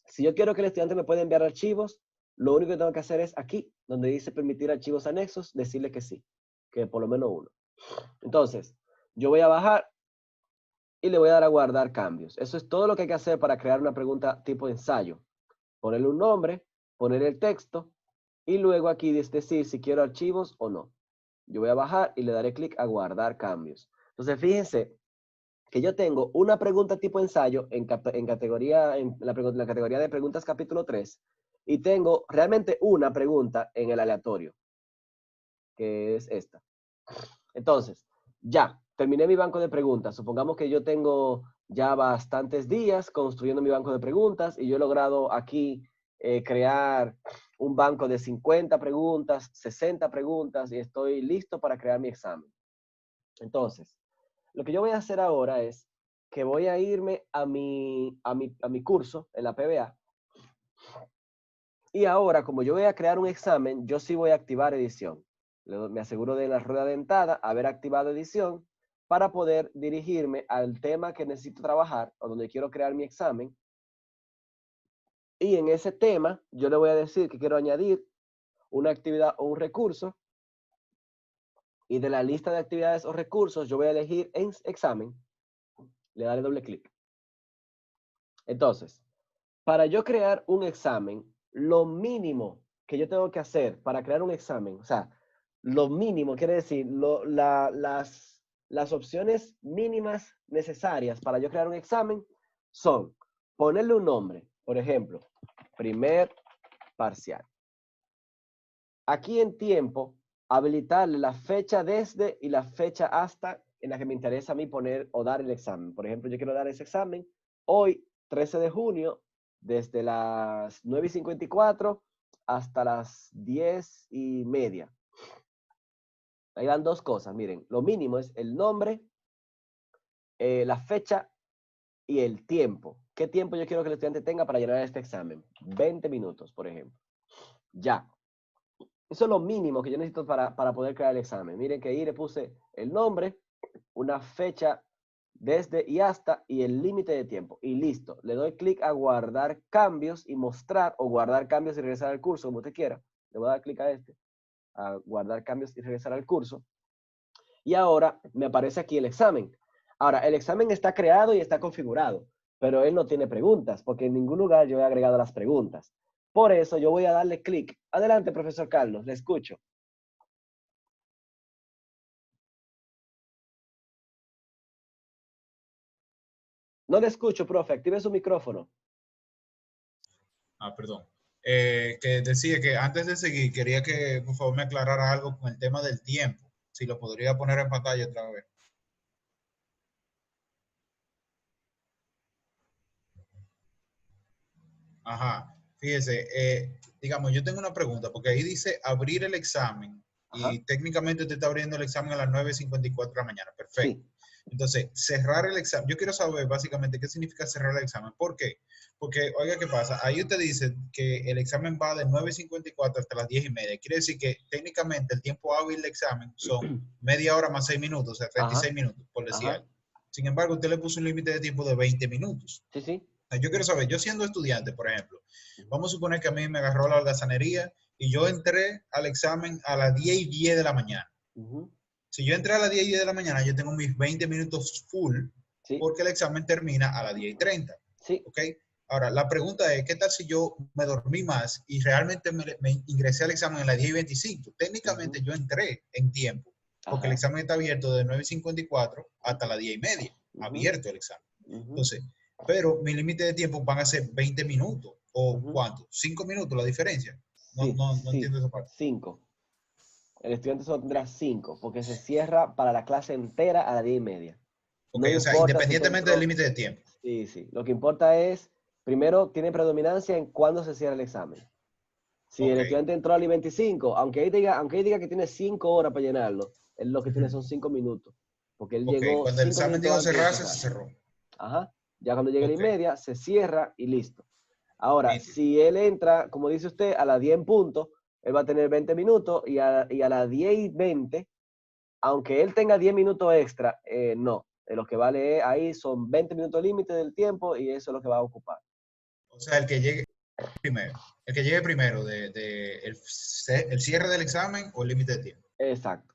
si yo quiero que el estudiante me pueda enviar archivos, lo único que tengo que hacer es aquí, donde dice permitir archivos anexos, decirle que sí, que por lo menos 1. Entonces, yo voy a bajar y le voy a dar a guardar cambios. Eso es todo lo que hay que hacer para crear una pregunta tipo ensayo. Ponerle un nombre, poner el texto y luego aquí decir si quiero archivos o no. Yo voy a bajar y le daré clic a guardar cambios. Entonces, fíjense que yo tengo una pregunta tipo ensayo en la categoría de preguntas capítulo 3 y tengo realmente una pregunta en el aleatorio, que es esta. Entonces, ya, terminé mi banco de preguntas. Supongamos que yo tengo ya bastantes días construyendo mi banco de preguntas y yo he logrado aquí crear un banco de 50 preguntas, 60 preguntas y estoy listo para crear mi examen. Entonces, lo que yo voy a hacer ahora es que voy a irme a mi curso en la PBA. Y ahora, como yo voy a crear un examen, yo sí voy a activar edición. Me aseguro de la rueda dentada, haber activado edición, para poder dirigirme al tema que necesito trabajar o donde quiero crear mi examen. Y en ese tema, yo le voy a decir que quiero añadir una actividad o un recurso. Y de la lista de actividades o recursos, yo voy a elegir en examen. Le daré doble clic. Entonces, para yo crear un examen, lo mínimo que yo tengo que hacer para crear un examen, o sea, lo mínimo quiere decir las opciones mínimas necesarias para yo crear un examen son ponerle un nombre, por ejemplo, primer parcial. Aquí en tiempo, habilitarle la fecha desde y la fecha hasta en la que me interesa a mí poner o dar el examen. Por ejemplo, yo quiero dar ese examen hoy, 13 de junio, desde las 9:54 hasta las 10:30. Ahí van dos cosas, miren. Lo mínimo es el nombre, la fecha y el tiempo. ¿Qué tiempo yo quiero que el estudiante tenga para llenar este examen? 20 minutos, por ejemplo. Ya. Eso es lo mínimo que yo necesito para poder crear el examen. Miren que ahí le puse el nombre, una fecha desde y hasta y el límite de tiempo. Y listo. Le doy clic a guardar cambios y mostrar o guardar cambios y regresar al curso, como usted quiera. Le voy a dar clic a este, a guardar cambios y regresar al curso. Y ahora me aparece aquí el examen. Ahora, el examen está creado y está configurado, pero él no tiene preguntas, porque en ningún lugar yo he agregado las preguntas. Por eso yo voy a darle clic. Adelante, profesor Carlos, le escucho. No le escucho, profe. Active su micrófono. Perdón. Que decía que antes de seguir, quería que por favor me aclarara algo con el tema del tiempo. Si lo podría poner en pantalla otra vez. Ajá. Fíjese, digamos, yo tengo una pregunta, porque ahí dice abrir el examen y Ajá. técnicamente usted está abriendo el examen a las 9:54 de la mañana. Perfecto. Sí. Entonces, cerrar el examen. Yo quiero saber básicamente qué significa cerrar el examen. ¿Por qué? Porque, oiga, ¿qué pasa? Ahí usted dice que el examen va de 9:54 hasta las 10:30. Quiere decir que técnicamente el tiempo hábil del examen son media hora más 6 minutos, o sea, 36 Ajá. minutos, por decir Ajá. algo. Sin embargo, usted le puso un límite de tiempo de 20 minutos. Sí, sí. Yo quiero saber, yo siendo estudiante, por ejemplo, vamos a suponer que a mí me agarró la holgazanería y yo entré al examen a las 10:10 de la mañana. Si yo entré a las 10:10 de la mañana, yo tengo mis 20 minutos full Sí. porque el examen termina a las 10:30. Sí. ¿Ok? Ahora, la pregunta es, ¿qué tal si yo me dormí más y realmente me ingresé al examen a las 10:25? Técnicamente yo entré en tiempo porque el Ajá. examen está abierto de 9:54 hasta las 10:30. Abierto el examen. Entonces, pero mi límite de tiempo van a ser 20 minutos. ¿O cuánto? 5 minutos la diferencia. No, Sí, no, no sí. entiendo esa parte. 5. El estudiante solo tendrá 5, porque se cierra para la clase entera a las 10:30. Ok, No o sea, importa si usted independientemente del entró. límite de tiempo. Sí, sí. Lo que importa es, primero, tiene predominancia en cuándo se cierra el examen. Si el Ok. estudiante entró al 25, aunque ahí diga que tiene 5 horas para llenarlo, él lo que tiene son 5 minutos. Porque él Ok, llegó cuando el 5 examen minutos llegó a antes de cerrarse, se cerrar. cerró. Ajá. Ya cuando llegue la Ok, 10:30, se cierra y listo. Ahora, nítido. si él entra, como dice usted, a las 10 en punto, él va a tener 20 minutos y a las 10:20, aunque él tenga 10 minutos extra, no. Lo que vale ahí son 20 minutos límite del tiempo y eso es lo que va a ocupar. O sea, el que llegue primero. El que llegue primero el cierre del examen o el límite de tiempo. Exacto.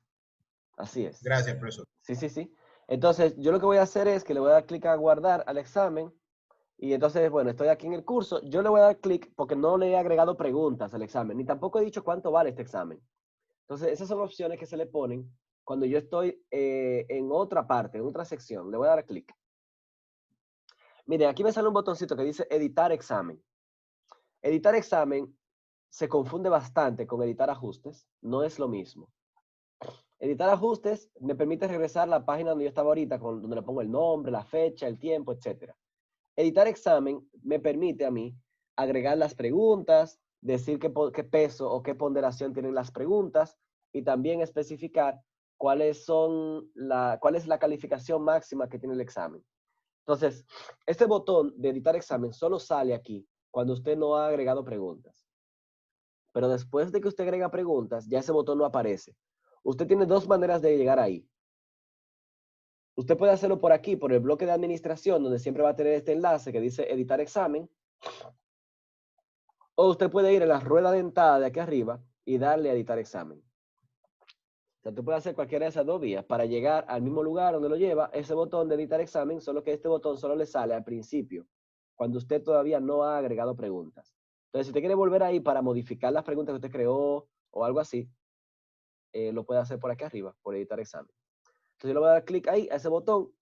Así es. Gracias, profesor. Sí, sí, sí. Entonces, yo lo que voy a hacer es que le voy a dar clic a guardar al examen. Y entonces, bueno, estoy aquí en el curso. Yo le voy a dar clic porque no le he agregado preguntas al examen, ni tampoco he dicho cuánto vale este examen. Entonces, esas son opciones que se le ponen cuando yo estoy en otra parte, en otra sección. Le voy a dar clic. Miren, aquí me sale un botoncito que dice editar examen. Editar examen se confunde bastante con editar ajustes. No es lo mismo. Editar ajustes me permite regresar a la página donde yo estaba ahorita, donde le pongo el nombre, la fecha, el tiempo, etc. Editar examen me permite a mí agregar las preguntas, decir qué peso o qué ponderación tienen las preguntas y también especificar cuál es la calificación máxima que tiene el examen. Entonces, este botón de editar examen solo sale aquí cuando usted no ha agregado preguntas. Pero después de que usted agrega preguntas, ya ese botón no aparece. Usted tiene dos maneras de llegar ahí. Usted puede hacerlo por aquí, por el bloque de administración, donde siempre va a tener este enlace que dice editar examen. O usted puede ir a la rueda dentada de aquí arriba y darle a editar examen. O sea, tú puedes hacer cualquiera de esas dos vías para llegar al mismo lugar donde lo lleva ese botón de editar examen, solo que este botón solo le sale al principio, cuando usted todavía no ha agregado preguntas. Entonces, si usted quiere volver ahí para modificar las preguntas que usted creó o algo así, lo puede hacer por aquí arriba, por editar examen. Entonces yo le voy a dar clic ahí, a ese botón,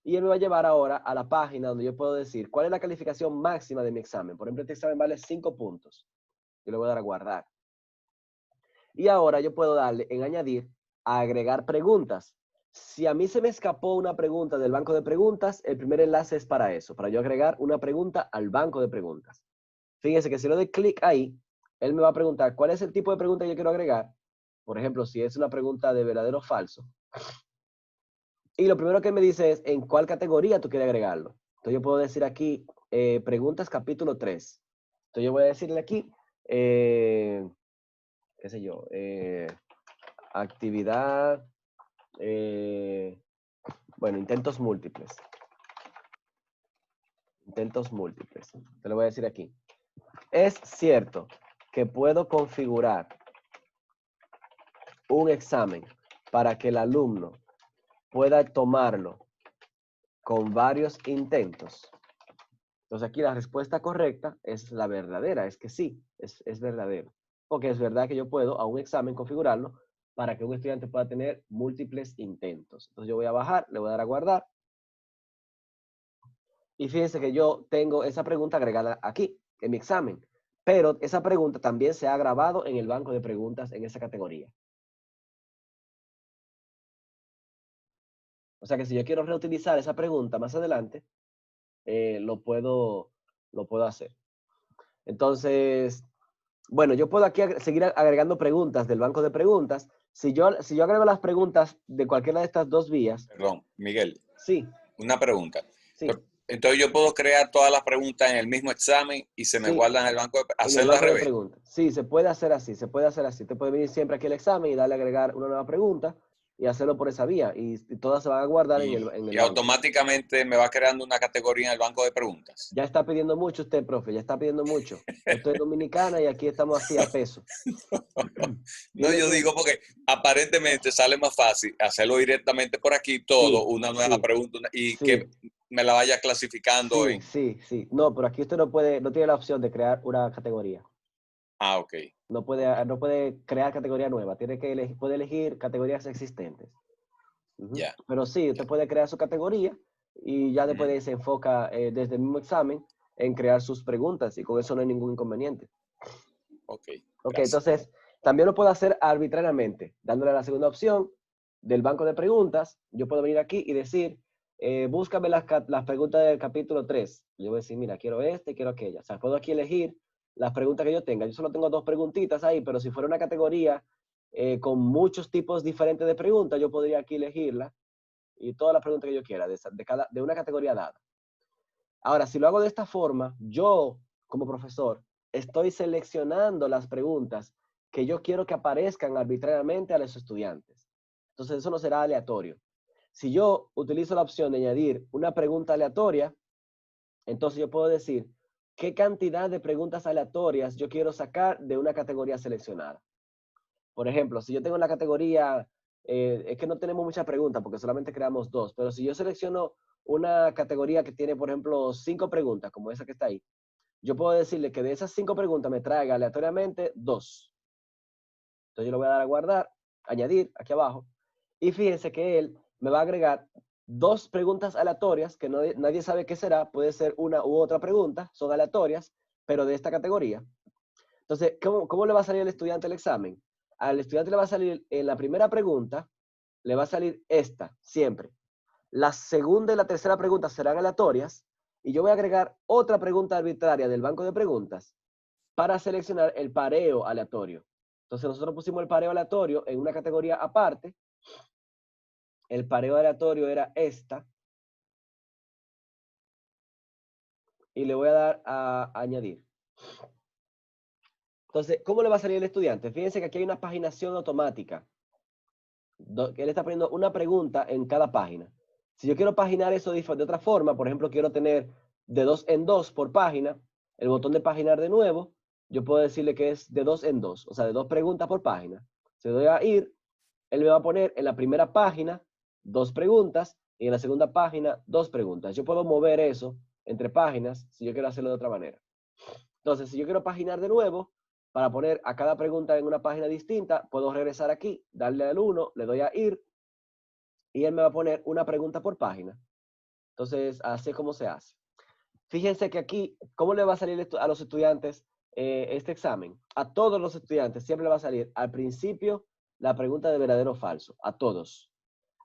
y él me va a llevar ahora a la página donde yo puedo decir cuál es la calificación máxima de mi examen. Por ejemplo, este examen vale 5 puntos. Yo le voy a dar a guardar. Y ahora yo puedo darle en añadir a agregar preguntas. Si a mí se me escapó una pregunta del banco de preguntas, el primer enlace es para eso, para yo agregar una pregunta al banco de preguntas. Fíjense que si le doy clic ahí, él me va a preguntar cuál es el tipo de pregunta que yo quiero agregar. Por ejemplo, si es una pregunta de verdadero o falso. Y lo primero que me dice es en cuál categoría tú quieres agregarlo. Entonces yo puedo decir aquí, preguntas capítulo 3. Entonces yo voy a decirle aquí, qué sé yo, actividad, bueno, intentos múltiples. Intentos múltiples. Te lo voy a decir aquí. Es cierto que puedo configurar un examen para que el alumno pueda tomarlo con varios intentos. Entonces aquí la respuesta correcta es la verdadera, es que sí, es verdadero. Porque es verdad que yo puedo a un examen configurarlo para que un estudiante pueda tener múltiples intentos. Entonces yo voy a bajar, le voy a dar a guardar. Y fíjense que yo tengo esa pregunta agregada aquí, en mi examen. Pero esa pregunta también se ha grabado en el banco de preguntas en esa categoría. O sea que si yo quiero reutilizar esa pregunta más adelante, lo puedo hacer. Entonces, bueno, yo puedo aquí seguir agregando preguntas del banco de preguntas. Si yo agrego las preguntas de cualquiera de estas dos vías. Perdón, Miguel, Sí, una pregunta. sí. Entonces yo puedo crear todas las preguntas en el mismo examen y se me Sí, guardan en el banco de en el hacerlo al banco de revés. preguntas. Sí, se puede hacer así, se puede hacer así. Te puede venir siempre aquí el examen y darle a agregar una nueva pregunta y hacerlo por esa vía. Y todas se van a guardar en el Y banco. automáticamente me va creando una categoría en el banco de preguntas. Ya está pidiendo mucho usted, profe, ya está pidiendo mucho. Esto es dominicana y aquí estamos así a peso. No, Tiene yo que, digo porque aparentemente sale más fácil hacerlo directamente por aquí todo, sí, una nueva sí, pregunta y que sí, me la vaya clasificando sí, en... sí, sí. No, pero aquí usted no puede, no tiene la opción de crear una categoría. Ah, ok. No puede crear categoría nueva. Puede elegir categorías existentes. Ya. Pero sí, usted puede crear su categoría y ya después de Ujú. ahí se enfoca desde el mismo examen en crear sus preguntas y con eso no hay ningún inconveniente. Ok, Ok, gracias. entonces también lo puedo hacer arbitrariamente, dándole la segunda opción del banco de preguntas. Yo puedo venir aquí y decir, búscame las preguntas del capítulo 3. Yo voy a decir, mira, quiero quiero aquella. O sea, puedo aquí elegir las preguntas que yo tenga. Yo solo tengo dos preguntitas ahí, pero si fuera una categoría con muchos tipos diferentes de preguntas, yo podría aquí elegirla y todas las preguntas que yo quiera de una categoría dada. Ahora, si lo hago de esta forma, yo como profesor estoy seleccionando las preguntas que yo quiero que aparezcan arbitrariamente a los estudiantes. Entonces eso no será aleatorio. Si yo utilizo la opción de añadir una pregunta aleatoria, entonces yo puedo decir qué cantidad de preguntas aleatorias yo quiero sacar de una categoría seleccionada. Por ejemplo, si yo tengo la categoría, es que no tenemos muchas preguntas porque solamente creamos dos, pero si yo selecciono una categoría que tiene, por ejemplo, 5 preguntas, como esa que está ahí, yo puedo decirle que de esas 5 preguntas me traiga aleatoriamente 2. Entonces yo le voy a dar a guardar, añadir, aquí abajo, y fíjense que él me va a agregar 2 preguntas aleatorias, que nadie sabe qué será, puede ser una u otra pregunta, son aleatorias, pero de esta categoría. Entonces, ¿cómo le va a salir al estudiante el examen? Al estudiante le va a salir en la primera pregunta, le va a salir esta, siempre. La segunda y la tercera pregunta serán aleatorias, y yo voy a agregar otra pregunta arbitraria del banco de preguntas para seleccionar el pareo aleatorio. Entonces nosotros pusimos el pareo aleatorio en una categoría aparte. El pareo aleatorio era esta. Y le voy a dar a añadir. Entonces, ¿cómo le va a salir al estudiante? Fíjense que aquí hay una paginación automática. Que él está poniendo una pregunta en cada página. Si yo quiero paginar eso de otra forma, por ejemplo, quiero tener de 2 en 2 por página, el botón de paginar de nuevo, yo puedo decirle que es de 2 en 2, o sea, de 2 preguntas por página. Si doy a ir, él me va a poner en la primera página 2 preguntas y en la segunda página 2 preguntas. Yo puedo mover eso entre páginas si yo quiero hacerlo de otra manera. Entonces, si yo quiero paginar de nuevo, para poner a cada pregunta en una página distinta, puedo regresar aquí, darle al 1, le doy a ir, y él me va a poner una pregunta por página. Entonces, así es como se hace. Fíjense que aquí, ¿cómo le va a salir a los estudiantes este examen? A todos los estudiantes siempre le va a salir al principio la pregunta de verdadero o falso. A todos.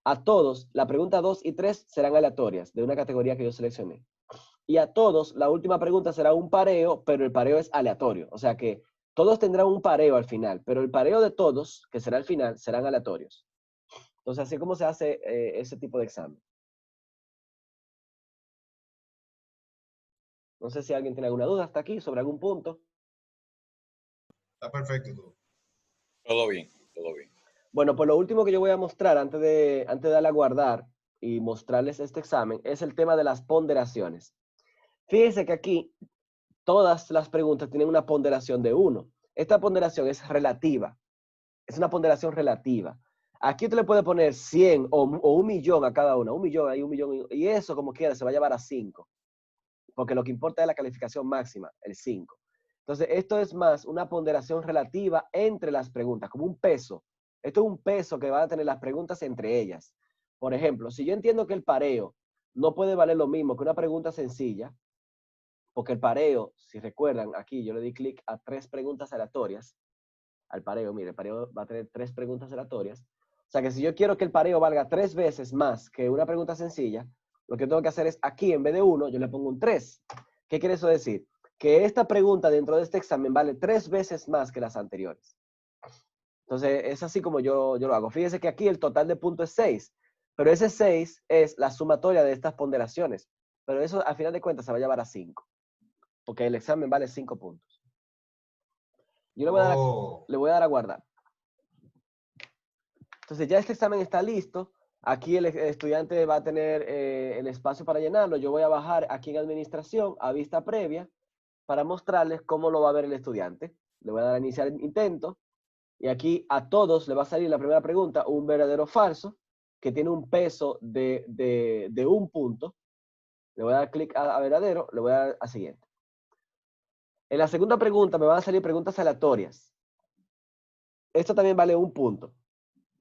A todos, la pregunta 2 y 3 serán aleatorias, de una categoría que yo seleccioné. Y a todos, la última pregunta será un pareo, pero el pareo es aleatorio. O sea que todos tendrán un pareo al final, pero el pareo de todos, que será al final, serán aleatorios. Entonces, así es como se hace ese tipo de examen. No sé si alguien tiene alguna duda hasta aquí sobre algún punto. Está perfecto todo. Todo bien, todo bien. Bueno, pues lo último que yo voy a mostrar antes de darle a guardar y mostrarles este examen es el tema de las ponderaciones. Fíjense que aquí todas las preguntas tienen una ponderación de 1. Esta ponderación es relativa. Es una ponderación relativa. Aquí usted le puede poner 100 o 1.000.000 a cada una. 1.000.000 ahí, 1.000.000. Y eso, como quiera, se va a llevar a 5. Porque lo que importa es la calificación máxima, el 5. Entonces, esto es más una ponderación relativa entre las preguntas, como un peso. Esto es un peso que van a tener las preguntas entre ellas. Por ejemplo, si yo entiendo que el pareo no puede valer lo mismo que una pregunta sencilla, porque el pareo, si recuerdan, aquí yo le di clic a 3 preguntas aleatorias, al pareo, mire, el pareo va a tener 3 preguntas aleatorias. O sea que si yo quiero que el pareo valga 3 veces más que una pregunta sencilla, lo que tengo que hacer es aquí, en vez de 1, yo le pongo un 3. ¿Qué quiere eso decir? Que esta pregunta dentro de este examen vale 3 veces más que las anteriores. Entonces, es así como yo lo hago. Fíjense que aquí el total de puntos es 6, pero ese 6 es la sumatoria de estas ponderaciones. Pero eso, al final de cuentas, se va a llevar a 5, porque el examen vale 5 puntos. Yo le voy a dar a guardar. Entonces ya este examen está listo. Aquí el estudiante va a tener el espacio para llenarlo. Yo voy a bajar aquí en administración a vista previa para mostrarles cómo lo va a ver el estudiante. Le voy a dar a iniciar intento. Y aquí a todos le va a salir la primera pregunta, un verdadero o falso, que tiene un peso de 1 punto. Le voy a dar clic a verdadero, le voy a dar a siguiente. En la segunda pregunta me van a salir preguntas aleatorias. Esto también vale 1 punto.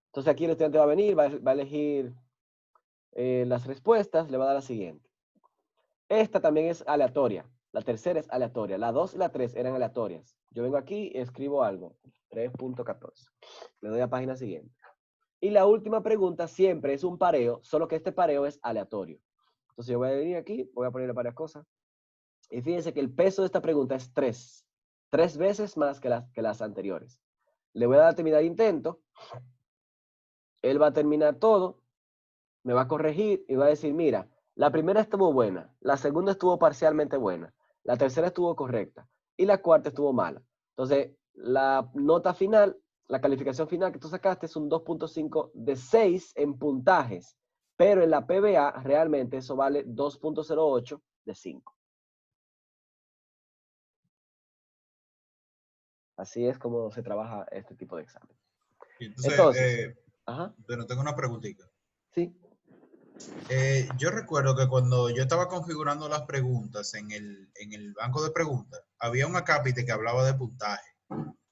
Entonces aquí el estudiante va a venir, va a elegir las respuestas, le va a dar la siguiente. Esta también es aleatoria. La tercera es aleatoria. La 2 y la 3 eran aleatorias. Yo vengo aquí y escribo algo. 3.14. Le doy a página siguiente. Y la última pregunta siempre es un pareo, solo que este pareo es aleatorio. Entonces yo voy a venir aquí, voy a ponerle varias cosas. Y fíjense que el peso de esta pregunta es 3. 3 veces más que las anteriores. Le voy a dar a terminar intento. Él va a terminar todo, me va a corregir y va a decir, mira, la primera estuvo buena, la segunda estuvo parcialmente buena, la tercera estuvo correcta y la cuarta estuvo mala. Entonces, la nota final, la calificación final que tú sacaste es un 2.5 de 6 en puntajes, pero en la PBA realmente eso vale 2.08 de 5. Así es como se trabaja este tipo de examen. Entonces, ajá. Bueno, tengo una preguntita. Sí. Yo recuerdo que cuando yo estaba configurando las preguntas en el banco de preguntas, había un acápite que hablaba de puntaje.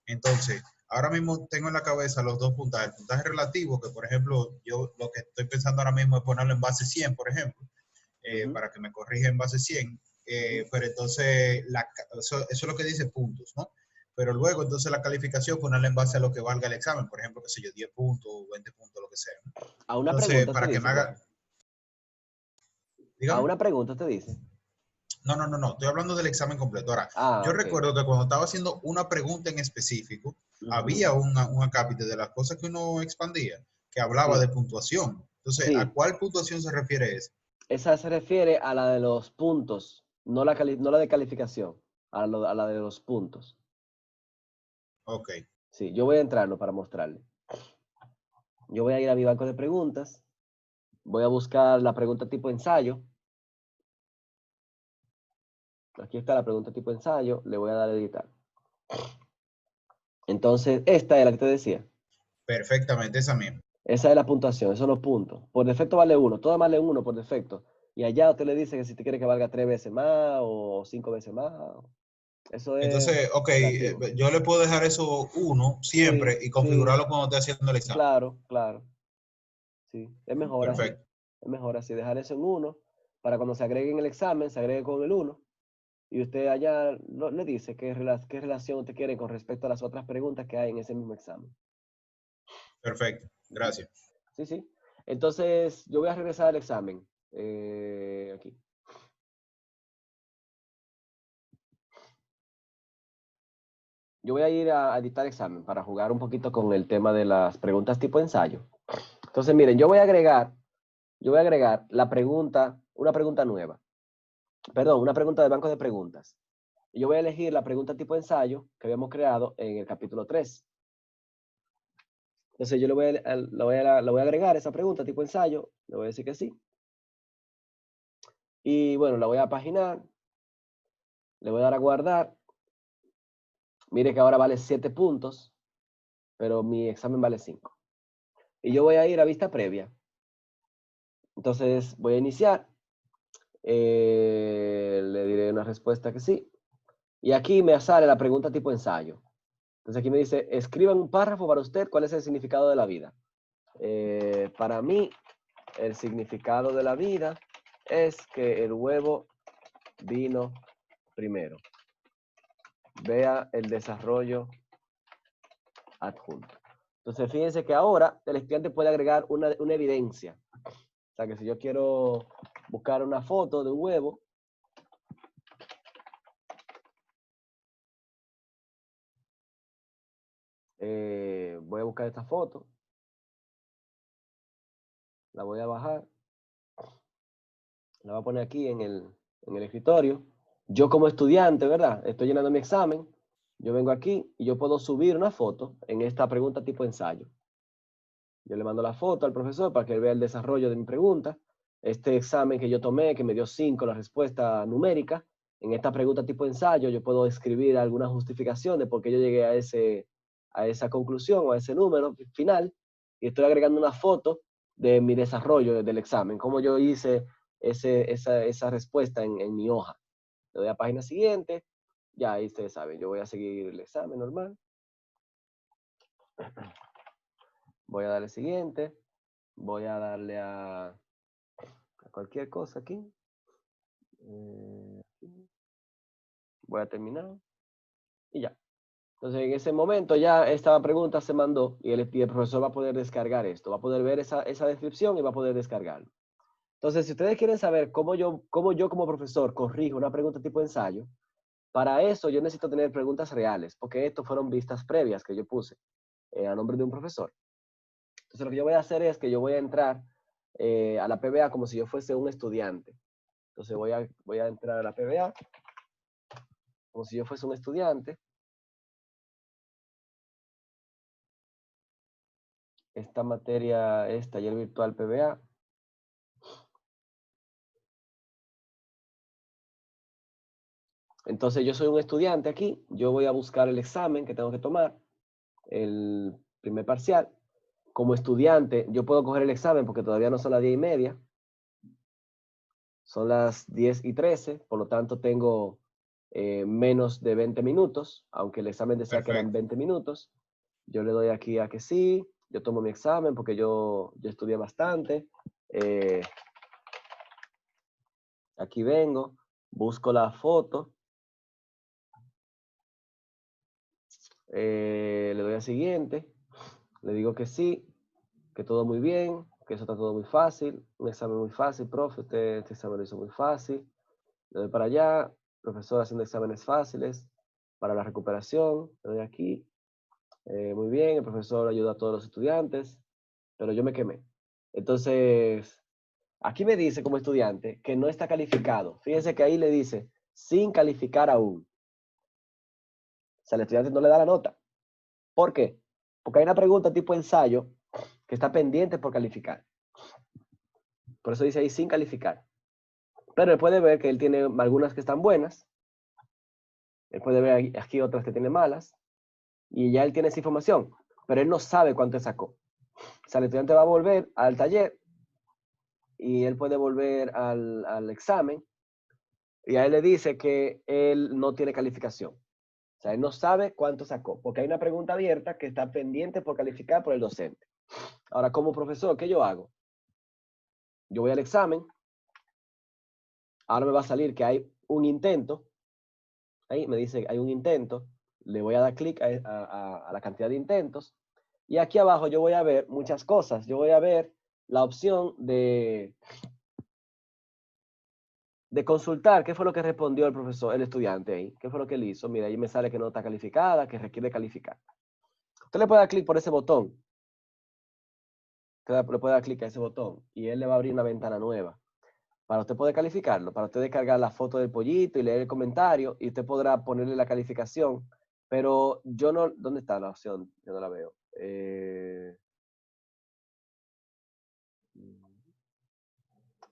Entonces, ahora mismo tengo en la cabeza los dos puntajes. El puntaje relativo, que por ejemplo, yo lo que estoy pensando ahora mismo es ponerlo en base 100, por ejemplo, para que me corrija en base 100. Pero entonces, eso es lo que dice puntos, ¿no? Pero luego, entonces, la calificación, ponerla en base a lo que valga el examen. Por ejemplo, qué sé yo, 10 puntos, 20 puntos, lo que sea. A una Entonces, pregunta te para que me dice, haga... profe. A Dígame. una pregunta te dice. No. Estoy hablando del examen completo. Ahora, Ah, yo ok. recuerdo que cuando estaba haciendo una pregunta en específico, Ujú. había un acápite de las cosas que uno expandía, que hablaba Sí, de puntuación. Entonces, ¿a sí. cuál puntuación se refiere eso? Esa se refiere a la de los puntos, no la de calificación, a la de los puntos. Ok, Sí, yo voy a entrarlo para mostrarle. Yo voy a ir a mi banco de preguntas. Voy a buscar la pregunta tipo ensayo. Aquí está la pregunta tipo ensayo. Le voy a dar a editar. Entonces, esta es la que te decía. perfectamente, esa misma. Esa es la puntuación, esos son los puntos. Por defecto vale 1, todo vale 1 por defecto. Y allá usted le dice que si te quiere que valga 3 veces más o 5 veces más. Eso es Entonces, ok, relativo. yo le puedo dejar eso uno Sí, siempre y sí, configurarlo cuando esté haciendo el examen. claro, claro. Sí, es mejor así. Perfecto, Es mejor así, dejar eso en 1 para cuando se agregue en el examen, se agregue con el 1. Y usted allá le dice qué relación usted quiere con respecto a las otras preguntas que hay en ese mismo examen. perfecto. Ujú. Gracias. Sí, sí. Entonces, yo voy a regresar al examen. Aquí. Yo voy a ir a editar examen para jugar un poquito con el tema de las preguntas tipo ensayo. Entonces, miren, yo voy a agregar la pregunta, una pregunta nueva. Perdón, una pregunta de banco de preguntas. Y yo voy a elegir la pregunta tipo ensayo que habíamos creado en el capítulo 3. Entonces, yo le voy a agregar esa pregunta tipo ensayo. Le voy a decir que sí. Y bueno, la voy a paginar. Le voy a dar a guardar. Mire que ahora vale 7 puntos, pero mi examen vale 5. Y yo voy a ir a vista previa. Entonces, voy a iniciar. Le diré una respuesta que sí. Y aquí me sale la pregunta tipo ensayo. Entonces aquí me dice, escriba un párrafo para usted, ¿cuál es el significado de la vida? Para mí, el significado de la vida es que el huevo vino primero. Vea el desarrollo adjunto. Entonces fíjense que ahora el estudiante puede agregar una evidencia. O sea que si yo quiero buscar una foto de un huevo, voy a buscar esta foto, la voy a bajar, la voy a poner aquí en el escritorio. Yo como estudiante, ¿verdad? Estoy llenando mi examen, yo vengo aquí y yo puedo subir una foto en esta pregunta tipo ensayo. Yo le mando la foto al profesor para que él vea el desarrollo de mi pregunta. Este examen que yo tomé, que me dio 5 la respuesta numérica, en esta pregunta tipo ensayo yo puedo escribir alguna justificación de por qué yo llegué a esa conclusión o a ese número final, y estoy agregando una foto de mi desarrollo del examen, cómo yo hice esa respuesta en mi hoja. Le doy a página siguiente, ya ahí ustedes saben, yo voy a seguir el examen normal. Voy a darle siguiente, voy a darle a cualquier cosa aquí. Voy a terminar y ya. Entonces, en ese momento ya esta pregunta se mandó y el profesor va a poder descargar esto, va a poder ver esa descripción y va a poder descargarlo. Entonces, si ustedes quieren saber cómo yo como profesor corrijo una pregunta tipo ensayo, para eso yo necesito tener preguntas reales, porque estos fueron vistas previas que yo puse a nombre de un profesor. Entonces, lo que yo voy a hacer es que yo voy a entrar a la PBA como si yo fuese un estudiante. Entonces, voy a entrar a la PBA como si yo fuese un estudiante. Esta materia es taller virtual PBA. Entonces yo soy un estudiante aquí, yo voy a buscar el examen que tengo que tomar, el primer parcial. Como estudiante, yo puedo coger el examen porque todavía no son las 10:30, son las 10:13, por lo tanto tengo menos de 20 minutos, aunque el examen decía que eran Perfecto. 20 minutos. Yo le doy aquí a que sí. Yo tomo mi examen porque yo estudié bastante. Aquí vengo, busco la foto. Le doy a siguiente. Le digo que sí, que todo muy bien, que eso está todo muy fácil. Un examen muy fácil, profe. Usted este examen lo hizo muy fácil. Le doy para allá. Profesor haciendo exámenes fáciles para la recuperación. Le doy aquí. Muy bien, el profesor ayuda a todos los estudiantes, pero yo me quemé. Entonces, aquí me dice como estudiante que no está calificado. Fíjense que ahí le dice, sin calificar aún. O sea, el estudiante no le da la nota. ¿Por qué? Porque hay una pregunta tipo ensayo que está pendiente por calificar. Por eso dice ahí sin calificar. Pero él puede ver que él tiene algunas que están buenas. Él puede ver aquí otras que tiene malas. Y ya él tiene esa información. Pero él no sabe cuánto sacó. O sea, el estudiante va a volver al taller y él puede volver al examen y a él le dice que él no tiene calificación. O sea, él no sabe cuánto sacó, porque hay una pregunta abierta que está pendiente por calificar por el docente. Ahora, como profesor, ¿qué yo hago? Yo voy al examen, ahora me va a salir que hay un intento, ahí me dice hay un intento, le voy a dar clic a la cantidad de intentos, y aquí abajo yo voy a ver muchas cosas. Yo voy a ver la opción de consultar qué fue lo que respondió el profesor, el estudiante ahí, qué fue lo que él hizo. Mira, ahí me sale que no está calificada, que requiere calificar. Usted le puede dar clic por ese botón. Usted le puede dar clic a ese botón y él le va a abrir una ventana nueva. Para usted poder calificarlo, para usted descargar la foto del pollito y leer el comentario y usted podrá ponerle la calificación. Pero yo no, ¿dónde está la opción? Yo no la veo.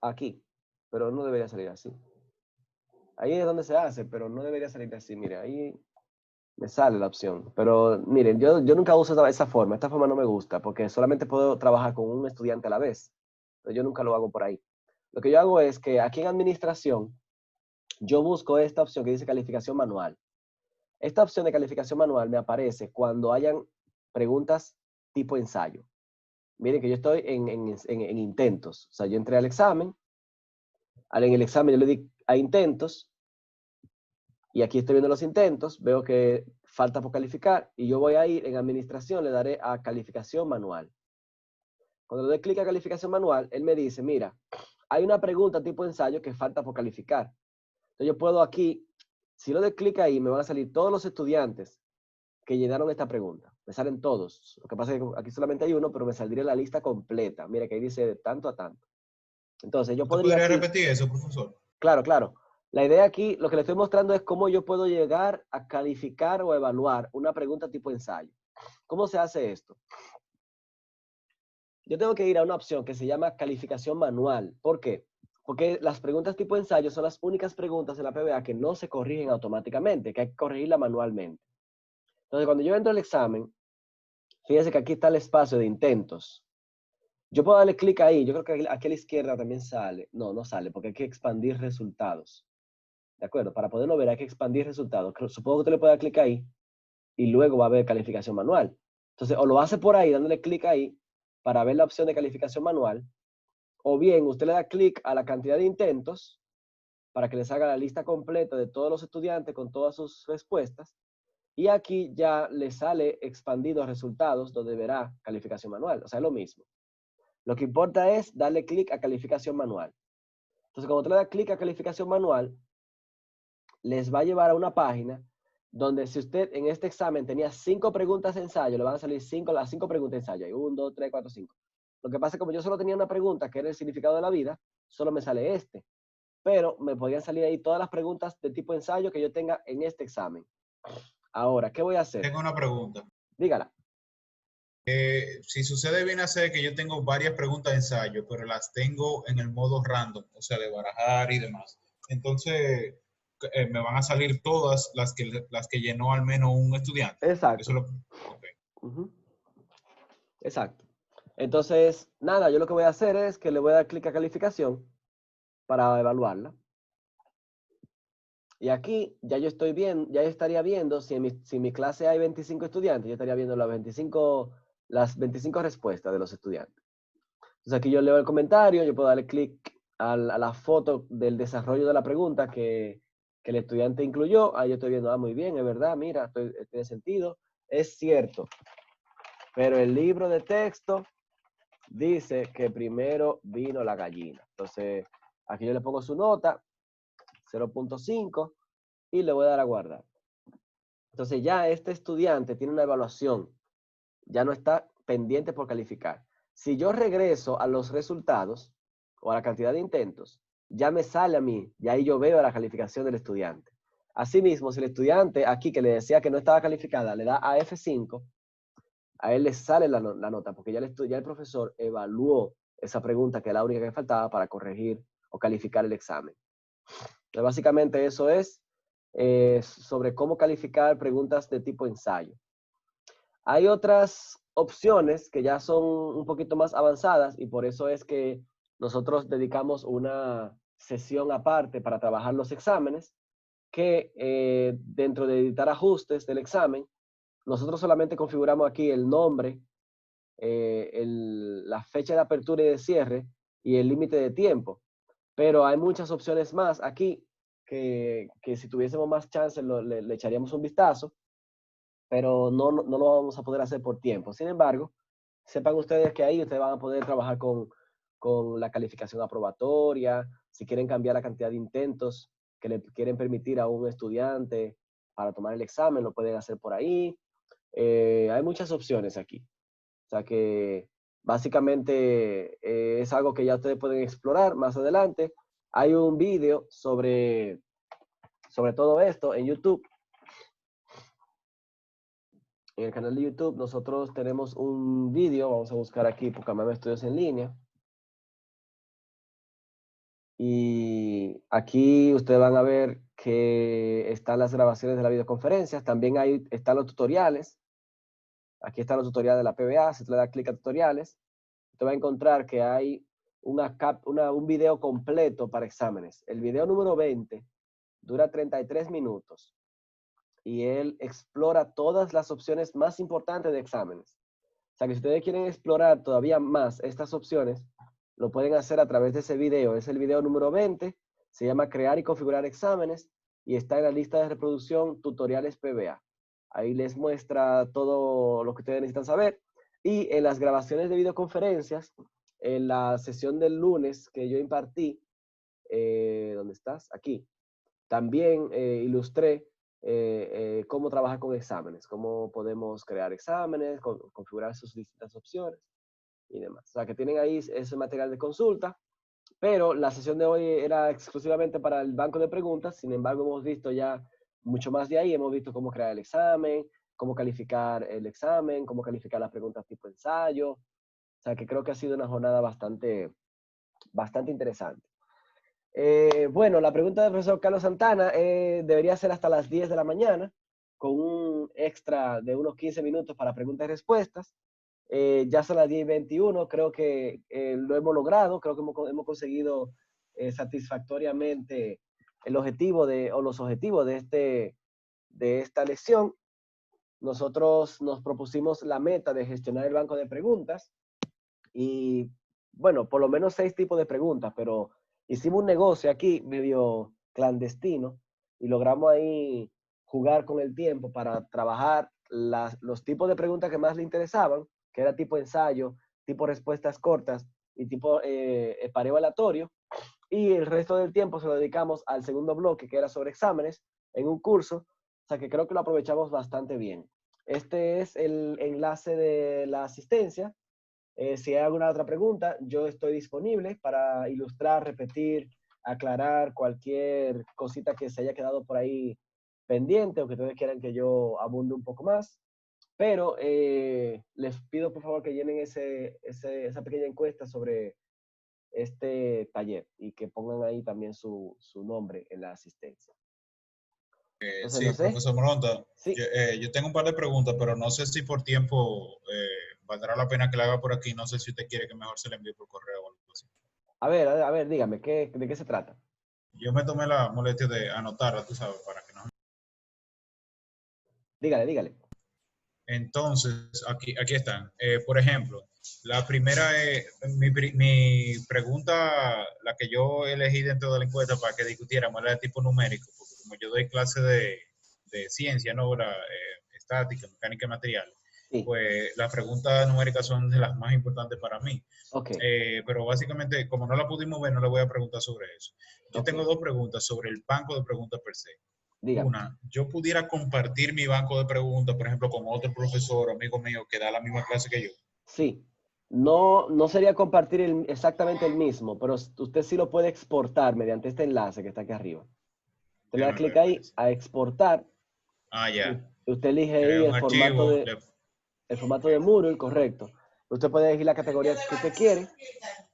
Aquí, pero no debería salir así. Ahí es donde se hace, pero no debería salir así. Mire, ahí me sale la opción. Pero miren, yo nunca uso esa forma. Esta forma no me gusta porque solamente puedo trabajar con un estudiante a la vez. Pero yo nunca lo hago por ahí. Lo que yo hago es que aquí en administración, yo busco esta opción que dice calificación manual. Esta opción de calificación manual me aparece cuando hayan preguntas tipo ensayo. Miren que yo estoy en intentos. O sea, yo entré al examen. En el examen yo le di a intentos. Y aquí estoy viendo los intentos, veo que falta por calificar y yo voy a ir en administración, le daré a calificación manual. Cuando le doy clic a calificación manual, él me dice, mira, hay una pregunta tipo ensayo que falta por calificar. Entonces yo puedo aquí, si lo doy clic ahí, me van a salir todos los estudiantes que llenaron esta pregunta. Me salen todos. Lo que pasa es que aquí solamente hay uno, pero me saldría la lista completa. Mira que ahí dice de tanto a tanto. Entonces yo ¿Usted podría podría aquí, repetir eso, profesor? claro, claro. La idea aquí, lo que le estoy mostrando es cómo yo puedo llegar a calificar o evaluar una pregunta tipo ensayo. ¿Cómo se hace esto? Yo tengo que ir a una opción que se llama calificación manual. ¿Por qué? Porque las preguntas tipo ensayo son las únicas preguntas en la PBA que no se corrigen automáticamente, que hay que corregirla manualmente. Entonces, cuando yo entro al examen, fíjense que aquí está el espacio de intentos. Yo puedo darle clic ahí. Yo creo que aquí a la izquierda también sale. No, no sale porque hay que expandir resultados. ¿De acuerdo? Para poderlo ver hay que expandir resultados. Supongo que usted le puede dar clic ahí y luego va a haber calificación manual. Entonces, o lo hace por ahí, dándole clic ahí para ver la opción de calificación manual, o bien usted le da clic a la cantidad de intentos para que les haga la lista completa de todos los estudiantes con todas sus respuestas, y aquí ya le sale expandido resultados donde verá calificación manual. O sea, es lo mismo. Lo que importa es darle clic a calificación manual. Entonces, cuando usted le da clic a calificación manual, les va a llevar a una página donde si usted en este examen tenía 5 preguntas de ensayo, le van a salir las 5 preguntas de ensayo. 1, 2, 3, 4, 5. Lo que pasa es que como yo solo tenía una pregunta, que era el significado de la vida, solo me sale este. Pero me podían salir ahí todas las preguntas de tipo ensayo que yo tenga en este examen. Ahora, ¿qué voy a hacer? Tengo una pregunta. Dígala. Si sucede bien hacer que yo tengo varias preguntas de ensayo, pero las tengo en el modo random, o sea, de barajar y demás. Entonces, me van a salir todas las que llenó al menos un estudiante. Eso Exacto. lo, okay. Exacto. Entonces, nada, yo lo que voy a hacer es que le voy a dar clic a calificación para evaluarla. Y aquí ya yo estoy bien, ya estaría viendo si en mi clase hay 25 estudiantes, yo estaría viendo las 25 respuestas de los estudiantes. Entonces aquí yo leo el comentario, yo puedo darle clic a la foto del desarrollo de la pregunta que el estudiante incluyó. Ahí yo estoy viendo, muy bien, es verdad, mira, tiene sentido, es cierto. Pero el libro de texto dice que primero vino la gallina. Entonces, aquí yo le pongo su nota, 0.5, y le voy a dar a guardar. Entonces ya este estudiante tiene una evaluación, ya no está pendiente por calificar. Si yo regreso a los resultados o a la cantidad de intentos, ya me sale a mí, y ahí yo veo la calificación del estudiante. Asimismo, si el estudiante aquí que le decía que no estaba calificada le da a F5, a él le sale la nota, porque ya el profesor evaluó esa pregunta que es la única que faltaba para corregir o calificar el examen. Entonces, básicamente eso es sobre cómo calificar preguntas de tipo ensayo. Hay otras opciones que ya son un poquito más avanzadas y por eso es que nosotros dedicamos una sesión aparte para trabajar los exámenes, que dentro de editar ajustes del examen, nosotros solamente configuramos aquí el nombre, la fecha de apertura y de cierre y el límite de tiempo. Pero hay muchas opciones más aquí que si tuviésemos más chance le echaríamos un vistazo, pero no lo vamos a poder hacer por tiempo. Sin embargo, sepan ustedes que ahí ustedes van a poder trabajar con la calificación aprobatoria, si quieren cambiar la cantidad de intentos que le quieren permitir a un estudiante para tomar el examen, lo pueden hacer por ahí. Hay muchas opciones aquí. O sea que básicamente es algo que ya ustedes pueden explorar más adelante. Hay un video sobre todo esto en YouTube. En el canal de YouTube nosotros tenemos un video, vamos a buscar aquí Pucamama Estudios en Línea. Y aquí ustedes van a ver que están las grabaciones de las videoconferencias, también están los tutoriales. Aquí están los tutoriales de la PBA, si usted le da clic a tutoriales, usted va a encontrar que hay un video completo para exámenes. El video número 20 dura 33 minutos y él explora todas las opciones más importantes de exámenes. O sea que si ustedes quieren explorar todavía más estas opciones, lo pueden hacer a través de ese video. Es el video número 20, se llama Crear y configurar exámenes y está en la lista de reproducción Tutoriales PBA. Ahí les muestra todo lo que ustedes necesitan saber. Y en las grabaciones de videoconferencias, en la sesión del lunes que yo impartí, ¿dónde estás? Aquí. También ilustré cómo trabajar con exámenes, cómo podemos crear exámenes, configurar sus distintas opciones y demás. O sea, que tienen ahí ese material de consulta, pero la sesión de hoy era exclusivamente para el banco de preguntas. Sin embargo, hemos visto ya mucho más de ahí. Hemos visto cómo crear el examen, cómo calificar el examen, cómo calificar las preguntas tipo ensayo. O sea, que creo que ha sido una jornada bastante interesante. Bueno, la pregunta del profesor Carlos Santana debería ser hasta las 10 de la mañana, con un extra de unos 15 minutos para preguntas y respuestas. Ya son las 10:21, creo que lo hemos logrado, creo que hemos conseguido satisfactoriamente los objetivos de esta lección. Nosotros nos propusimos la meta de gestionar el banco de preguntas y, bueno, por lo menos 6 tipos de preguntas, pero hicimos un negocio aquí medio clandestino y logramos ahí jugar con el tiempo para trabajar los tipos de preguntas que más le interesaban, que era tipo ensayo, tipo respuestas cortas y tipo pareo aleatorio. Y el resto del tiempo se lo dedicamos al segundo bloque, que era sobre exámenes, en un curso. O sea que creo que lo aprovechamos bastante bien. Este es el enlace de la asistencia. Si hay alguna otra pregunta, yo estoy disponible para ilustrar, repetir, aclarar cualquier cosita que se haya quedado por ahí pendiente o que ustedes quieran que yo abunde un poco más. Pero les pido por favor que llenen esa pequeña encuesta sobre este taller y que pongan ahí también su nombre en la asistencia. Entonces, no Sí, sé. profesor Moronta, Sí. yo tengo un par de preguntas, pero no sé si por tiempo valdrá la pena que la haga por aquí. No sé si usted quiere que mejor se le envíe por correo o algo así. A ver, dígame, ¿de qué se trata? yo me tomé la molestia de anotarla, tú sabes, para que no. Dígale, dígale. Entonces, aquí están. Por ejemplo, la primera es, mi pregunta, la que yo elegí dentro de la encuesta para que discutiéramos, era de tipo numérico, porque como yo doy clase de ciencia, ¿no? Estática, mecánica y material, Sí, pues las preguntas numéricas son de las más importantes para mí. ok, Pero básicamente, como no la pudimos ver, no le voy a preguntar sobre eso. Yo ok. tengo dos preguntas sobre el banco de preguntas per se. Dígame. Una, yo pudiera compartir mi banco de preguntas, por ejemplo, con otro profesor o amigo mío que da la misma clase que yo. Sí, no sería compartir exactamente el mismo, pero usted sí lo puede exportar mediante este enlace que está aquí arriba. Usted le da Déjame clic ver, ahí espérese. a exportar. Ah, ya. Usted elige ahí Creé un archivo. el formato de Moodle, correcto. Usted puede elegir la categoría que usted quiere,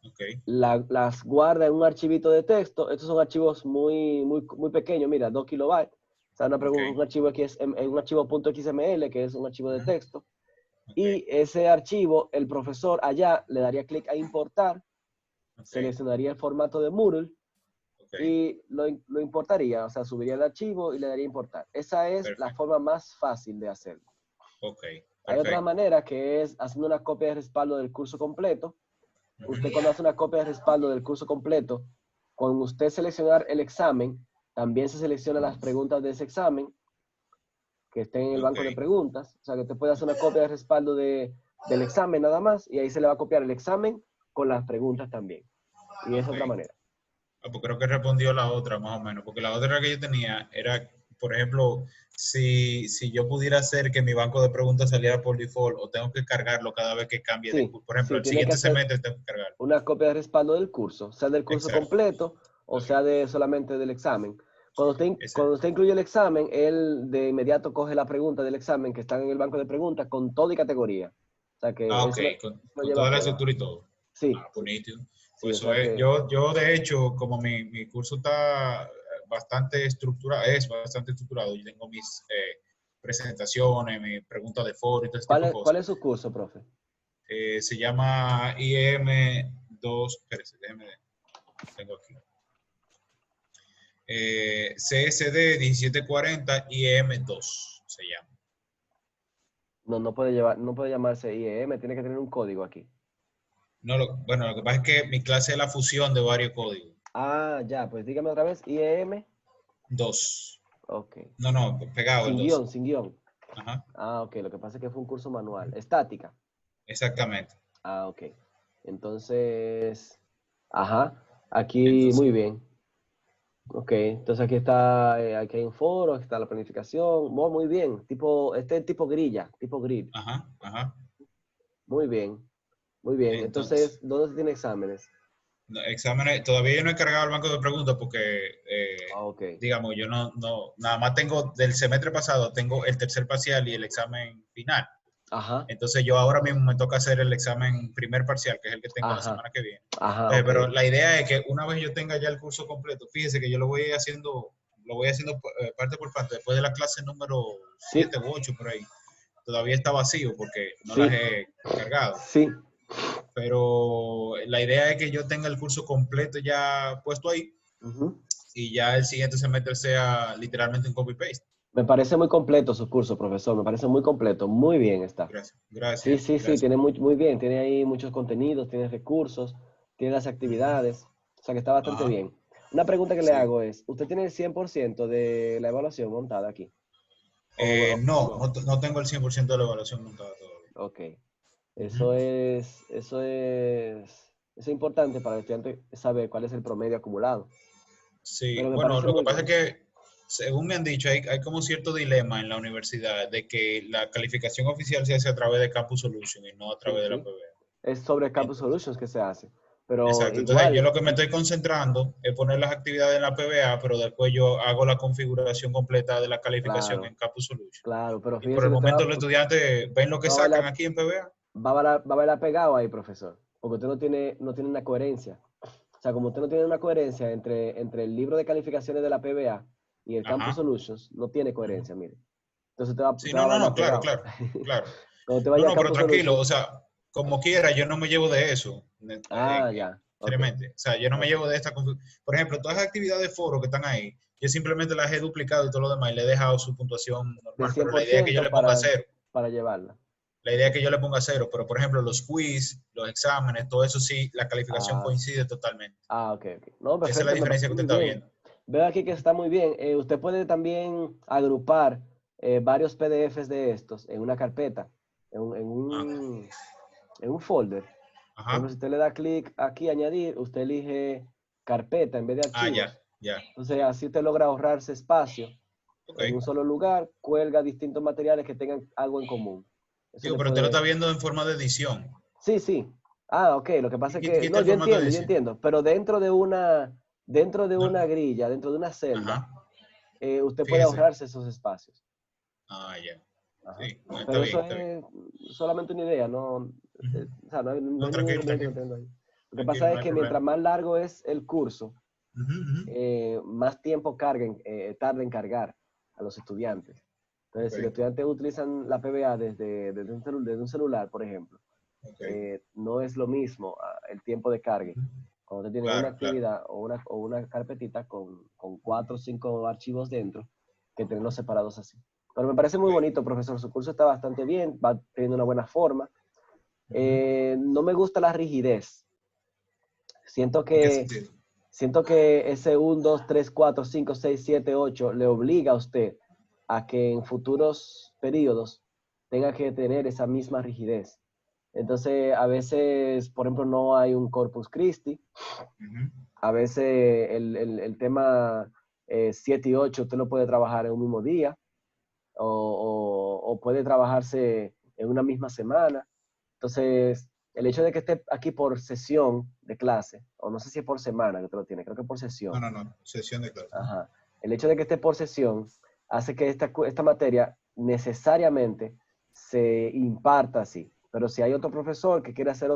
Ok, las guarda en un archivito de texto. Estos son archivos muy pequeños, mira, 2 kilobytes. O sea, ok. un archivo aquí es un archivo .xml, que es un archivo de Ujú, texto. ok, Y ese archivo, el profesor allá le daría clic a importar, ok, seleccionaría el formato de Moodle ok. y lo importaría, o sea, subiría el archivo y le daría importar. Esa es la Perfecto. forma más fácil de hacerlo. Ok, Hay otra perfecto. manera que es haciendo una copia de respaldo del curso completo. Usted Ujú, cuando hace una copia de respaldo del curso completo, con usted seleccionar el examen, también se seleccionan las preguntas de ese examen que estén en el ok, banco de preguntas. O sea, que usted puede hacer una copia de respaldo del examen nada más y ahí se le va a copiar el examen con las preguntas también. Y es ok. otra manera. Ah, pues creo que respondió la otra más o menos, porque la otra que yo tenía era, por ejemplo, si yo pudiera hacer que mi banco de preguntas saliera por default o tengo que cargarlo cada vez que cambie de Sí, curso. Por ejemplo, sí, el tiene que siguiente hacer semestre tengo que cargarlo. una copia de respaldo del curso, sea del curso Exacto, completo o sea de solamente del examen. Cuando exacto. usted incluye el examen, él de inmediato coge la pregunta del examen que están en el banco de preguntas con todo y categoría. O sea que Ah, ok, eso lo con lleva toda la todo. estructura y todo. Sí, Ah, bonito. sí, o Pues eso sea es, que yo de hecho, como mi curso está bastante estructurado, es bastante estructurado, yo tengo mis presentaciones, mis preguntas de foro y todo ese tipo de cuál cosas. es su curso, profe? Se llama IM2, espérese, déjeme, tengo aquí. CSD 1740 IM2 se llama. No puede llamarse IEM, tiene que tener un código aquí. No, bueno, lo que pasa es que mi clase es la fusión de varios códigos. Ah, ya, pues dígame otra vez, IEM, Dos. ok. No, no, pegado el Sin dos. guión, sin guión. Ajá, Ah, ok, lo que pasa es que fue un curso manual. Estática. exactamente. Ah, ok. Entonces, ajá, aquí Entonces, muy bien. Ok, entonces aquí hay un foro, aquí está la planificación. Muy bien, este es tipo grilla, tipo grid. ajá, ajá. Muy bien, muy bien. Entonces, Entonces, ¿dónde se tiene exámenes? no, exámenes, todavía yo no he cargado el banco de preguntas porque, Ah, ok. digamos, yo nada más tengo del semestre pasado, tengo el tercer parcial y el examen final. Ajá, Entonces yo ahora mismo me toca hacer el examen primer parcial, que es el que tengo la ajá, semana que viene. ajá, ok. Pero la idea es que una vez yo tenga ya el curso completo, fíjese que yo lo voy haciendo parte por parte. Después de la clase número Sí, 7 u 8 por ahí, todavía está vacío porque no las sí, he cargado. sí. Pero la idea es que yo tenga el curso completo ya puesto ahí Ujú. y ya el siguiente semestre sea literalmente un copy-paste. Me parece muy completo su curso, profesor. Me parece muy completo. Muy bien está. Gracias, Sí, gracias, sí, sí, gracias. tiene muy bien. Tiene ahí muchos contenidos, tiene recursos, tiene las Ujú. actividades. O sea que está bastante Ajá, bien. Una pregunta que le sí. hago es, ¿usted tiene el 100% de la evaluación montada aquí? O No, no. no tengo el 100% de la evaluación montada todavía. Ok. Ujú. Eso es importante para el estudiante saber cuál es el promedio acumulado. Sí, Pero me bueno, parece lo que muy pasa es bien. que, según me han dicho, hay como cierto dilema en la universidad de que la calificación oficial se hace a través de Campus Solution y no a Sí, través de la sí. PBA. Es sobre Campus Entonces, Solutions que se hace. Pero exacto. Entonces, yo igual, lo que me estoy concentrando es poner las actividades en la PBA, pero después yo hago la configuración completa de la calificación en claro, Campus Solution. claro. Pero Y por fíjese el que momento los estudiantes ven lo que va a sacan bailar, aquí en PBA. va a bailar pegado ahí, profesor. Porque usted no tiene una coherencia. O sea, como usted no tiene una coherencia entre el libro de calificaciones de la PBA y el Campus Ajá. Solutions, no tiene Ujú. coherencia, mire. Entonces usted va, Sí, usted va a no, bailar claro, pegado. claro, claro. Cuando usted No, vaya a no, pero Campus tranquilo, o Solutions, sea, como quiera, yo no me llevo de eso. ah, ya. Seriamente. O sea, yo no me llevo de esta Por ejemplo, todas las actividades de foro que están ahí, yo simplemente las he duplicado y todo lo demás y le he dejado su puntuación De normal. Pero la idea es que yo 100% le ponga cero. para llevarla. La idea es que yo le ponga cero. Pero, por ejemplo, los quiz, los exámenes, todo eso sí, la calificación Ah, coincide totalmente. ok, ok. No, Esa es la perfecto, me diferencia parece que usted muy está bien. viendo. Veo aquí que está muy bien. Usted puede también agrupar varios PDFs de estos en una carpeta, en un, en Ah, un, en un folder. Por ejemplo, ajá. si usted le da clic aquí, añadir, usted elige carpeta en vez de Ah, ya, archivos. ya. Entonces, así usted logra ahorrarse espacio Ok. en un solo lugar, cuelga distintos materiales que tengan algo en común. Eso Digo, le pero usted lo está puede... viendo en forma de edición. Sí, sí. Ah, ok. Lo que pasa es que... Quita No, el formato de yo edición. entiendo. Pero dentro de No. una grilla, dentro de una celda, Ajá. usted puede Fíjese. ahorrarse esos espacios. Ah, ya. Ajá. Sí, no, está Pero bien, eso está bien. es solamente una idea, no, Ujú. o sea, no No, hay ningún tranquilo, inconveniente que tranquilo. tenga ahí. Lo que Tranquilo, pasa no es hay que mientras problema. más largo es el curso, Ujú, ujú. más tiempo tarda en cargar a los estudiantes. Entonces, Ok, si los estudiantes utilizan la PBA desde un celular, por ejemplo, ok. no es lo mismo el tiempo de cargue. Ujú. Cuando usted tiene una Claro, claro. actividad o una carpetita con 4 o 5 archivos dentro, que tenerlos separados así. Pero me parece muy Ok. bonito, profesor. Su curso está bastante bien, va teniendo una buena forma. Ujú. No me gusta la rigidez. Siento ¿En qué que, sentido? siento que ese 1, 2, 3, 4, 5, 6, 7, 8 le obliga a usted a que en futuros periodos tenga que tener esa misma rigidez. Entonces, a veces, por ejemplo, no hay un Corpus Christi. Ujú. A veces el tema 7 y 8 usted lo puede trabajar en un mismo día o puede trabajarse en una misma semana. Entonces, el hecho de que esté aquí por sesión de clase, o no sé si es por semana que usted lo tiene, creo que por No, sesión. no, no. Sesión de clase. Ajá. El hecho de que esté por sesión hace que esta materia necesariamente se imparta así. Pero si hay otro profesor que quiere hacer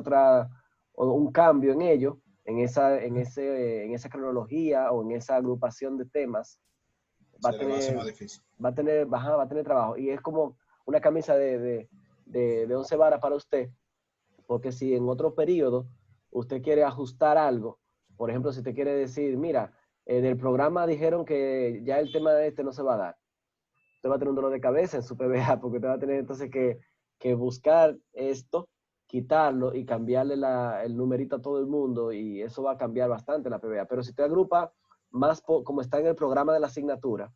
un cambio en ello, en esa cronología o en esa agrupación de temas, va a Se le va a hacer tener, más difícil. va a tener trabajo. Y es como una camisa de 11 varas para usted, porque si en otro periodo usted quiere ajustar algo, por ejemplo, si usted quiere decir, mira, del programa dijeron que ya el tema de este no se va a dar, usted va a tener un dolor de cabeza en su PBA, porque usted va a tener entonces que buscar esto, quitarlo y cambiarle el numerito a todo el mundo, y eso va a cambiar bastante la PBA. Pero si usted agrupa más como está en el programa de la asignatura,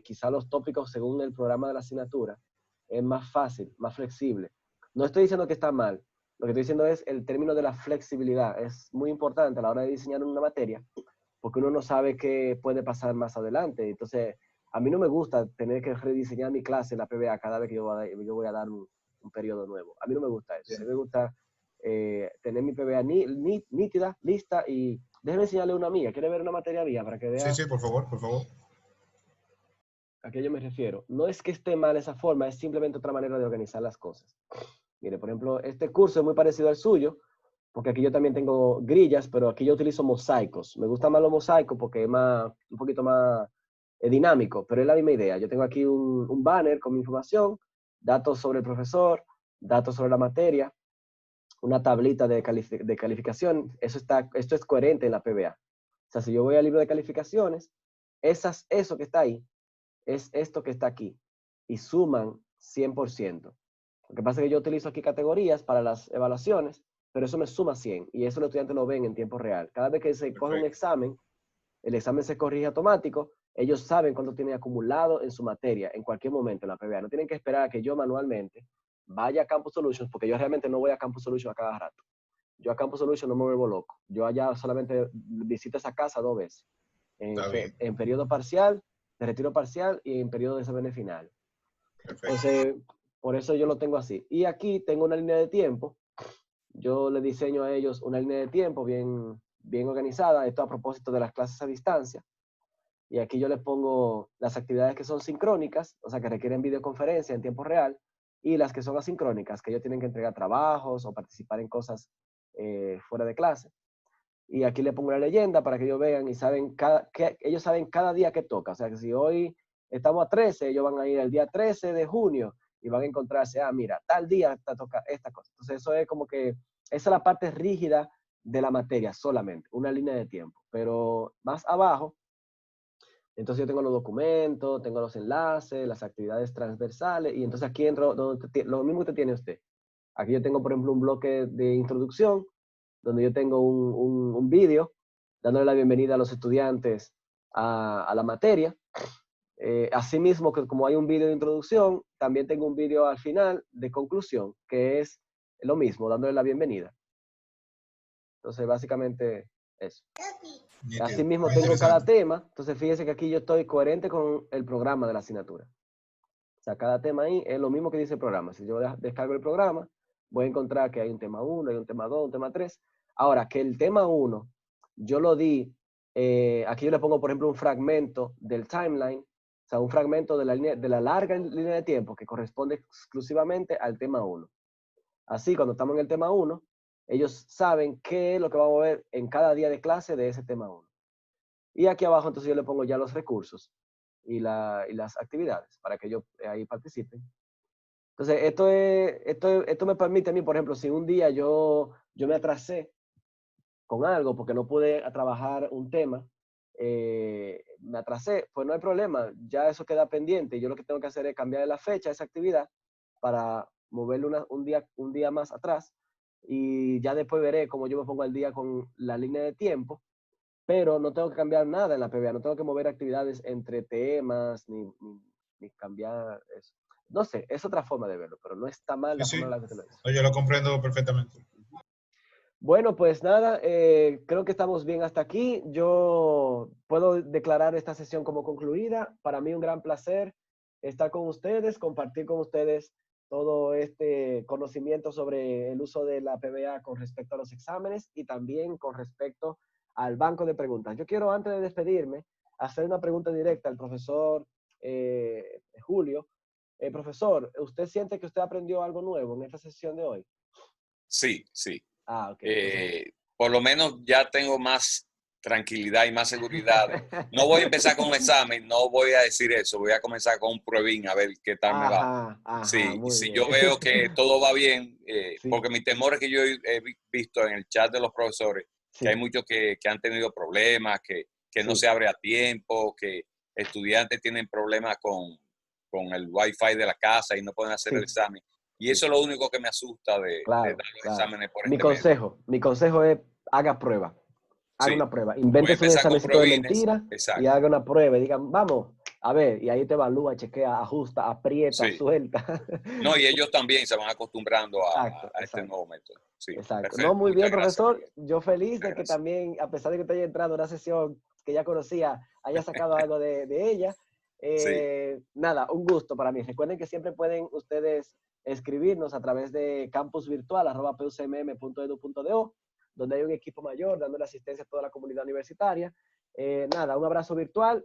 quizá los tópicos según el programa de la asignatura, es más fácil, más flexible. No estoy diciendo que está mal, lo que estoy diciendo es el término de la flexibilidad. Es muy importante a la hora de diseñar una materia, porque uno no sabe qué puede pasar más adelante. Entonces, a mí no me gusta tener que rediseñar mi clase en la PBA cada vez que yo voy a dar un periodo nuevo. A mí no me gusta eso. A mí Bien. me gusta tener mi PBA nítida, lista, y déjeme enseñarle una amiga. ¿Quiere ver una materia mía para que Sí, vea sí, por favor, por favor. a qué yo me refiero? No es que esté mal esa forma, es simplemente otra manera de organizar las cosas. Mire, por ejemplo, este curso es muy parecido al suyo, porque aquí yo también tengo grillas, pero aquí yo utilizo mosaicos. Me gusta más los mosaicos porque es un poquito más dinámico, pero es la misma idea. Yo tengo aquí un banner con mi información, datos sobre el profesor, datos sobre la materia, una tablita de calificación. Esto es coherente en la PBA. O sea, si yo voy al libro de calificaciones, eso que está ahí es esto que está aquí y suman 100%. Lo que pasa es que yo utilizo aquí categorías para las evaluaciones, pero eso me suma 100 y eso los estudiantes lo ven en tiempo real. Cada vez que se coge un Perfecto. examen, el examen se corrige automático, ellos saben cuánto tienen acumulado en su materia en cualquier momento en la PBA. No tienen que esperar a que yo manualmente vaya a Campus Solutions, porque yo realmente no voy a Campus Solutions a cada rato. Yo a Campus Solutions no me vuelvo loco. Yo allá solamente visito esa casa 2 veces. Está bien. En periodo parcial, de retiro parcial y en periodo de exámenes finales. Perfecto. Entonces, por eso yo lo tengo así. Y aquí tengo una línea de tiempo. Yo le diseño a ellos una línea de tiempo bien organizada. Esto a propósito de las clases a distancia. Y aquí yo les pongo las actividades que son sincrónicas, o sea, que requieren videoconferencia en tiempo real, y las que son asincrónicas, que ellos tienen que entregar trabajos o participar en cosas fuera de clase. Y aquí le pongo una leyenda para que ellos vean y ellos saben cada día que toca. O sea, que si hoy estamos a 13, ellos van a ir el día 13 de junio y van a encontrarse, mira, tal día toca esta cosa. Entonces, eso es como que, esa es la parte rígida de la materia solamente, una línea de tiempo. Pero más abajo, entonces yo tengo los documentos, tengo los enlaces, las actividades transversales, y entonces aquí entro lo mismo que tiene usted. Aquí yo tengo, por ejemplo, un bloque de introducción, donde yo tengo un vídeo dándole la bienvenida a los estudiantes a la materia. Asimismo, que como hay un vídeo de introducción, también tengo un vídeo al final de conclusión, que es lo mismo, dándole la bienvenida. Entonces, básicamente, eso. Asimismo, tengo cada tema. Entonces, fíjese que aquí yo estoy coherente con el programa de la asignatura. O sea, cada tema ahí es lo mismo que dice el programa. Si yo descargo el programa, voy a encontrar que hay un tema 1, hay un tema 2, un tema 3. Ahora, que el tema 1, yo lo di, aquí yo le pongo, por ejemplo, un fragmento del timeline, o sea, un fragmento de la larga línea de tiempo que corresponde exclusivamente al tema 1. Así, cuando estamos en el tema 1, ellos saben qué es lo que vamos a ver en cada día de clase de ese tema 1. Y aquí abajo, entonces, yo le pongo ya los recursos y las actividades para que ellos ahí participen. Entonces, esto me permite a mí, por ejemplo, si un día yo me atrasé con algo porque no pude trabajar un tema, me atrasé, pues no hay problema, ya eso queda pendiente. Yo lo que tengo que hacer es cambiar la fecha de esa actividad para moverlo un día más atrás, y ya después veré cómo yo me pongo al día con la línea de tiempo, pero no tengo que cambiar nada en la PBA, no tengo que mover actividades entre temas, ni cambiar eso. No sé, es otra forma de verlo, pero no está mal la forma en la que te lo hizo. Yo lo comprendo perfectamente. Bueno, pues nada, creo que estamos bien hasta aquí. Yo puedo declarar esta sesión como concluida. Para mí un gran placer estar con ustedes, compartir con ustedes todo este conocimiento sobre el uso de la PBA con respecto a los exámenes y también con respecto al banco de preguntas. Yo quiero, antes de despedirme, hacer una pregunta directa al profesor Julio. Profesor, ¿usted siente que usted aprendió algo nuevo en esta sesión de hoy? Sí, sí. Ah, ok. Por lo menos ya tengo más tranquilidad y más seguridad. No voy a empezar con un examen, no voy a decir eso, voy a comenzar con un pruebín a ver qué tal me va. Ajá, Sí, y muy si bien. yo veo que todo va bien, Sí. porque mi temor es que yo he visto en el chat de los profesores Sí. que hay muchos que han tenido problemas, que no Sí. se abre a tiempo, que estudiantes tienen problemas con el wifi de la casa y no pueden hacer Sí. el examen. Y Sí. eso es lo único que me asusta de dar los exámenes por este medio. Mi consejo es, haga prueba. Haga Sí, una prueba. voy a Invéntese un empezar con examencito de provines. mentira y Exacto. haga una prueba. Y digan, vamos, a ver, y ahí te evalúa, chequea, ajusta, aprieta, Sí. suelta. No, y ellos también se van acostumbrando Exacto, a este exacto. nuevo método. Sí, Exacto. No, perfecto. muy bien, Muchas gracias, profesor. Miguel. Yo feliz Muchas de que gracias. también, a pesar de que te haya entrado a una sesión que ya conocía, haya sacado algo de ella. Sí. Nada, un gusto para mí. Recuerden que siempre pueden ustedes escribirnos a través de campusvirtual@pucmm.edu.do, donde hay un equipo mayor dándole asistencia a toda la comunidad universitaria. Nada, un abrazo virtual.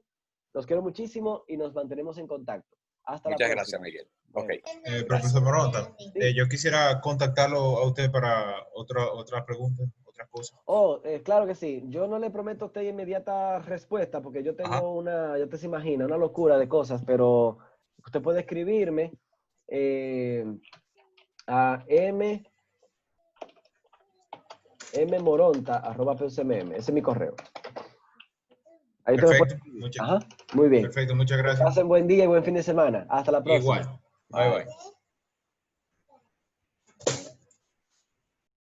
Los quiero muchísimo y nos mantenemos en contacto. Hasta la Muchas próxima. gracias, Miguel. Bueno. Ok. Profesor Moronta, Sí. yo quisiera contactarlo a usted para otras preguntas, otras cosas. Oh, claro que sí. Yo no le prometo a usted inmediata respuesta porque yo Ajá. tengo ya te se imagina, una locura de cosas, pero usted puede escribirme a mmoronta@pucmm. Ese es mi correo. Ahí usted me puede Perfecto. escribir. Ajá, muy bien. Perfecto, muchas Que gracias. pasen buen día y buen fin de semana. Hasta la próxima. Igual. Bye Bye. bye.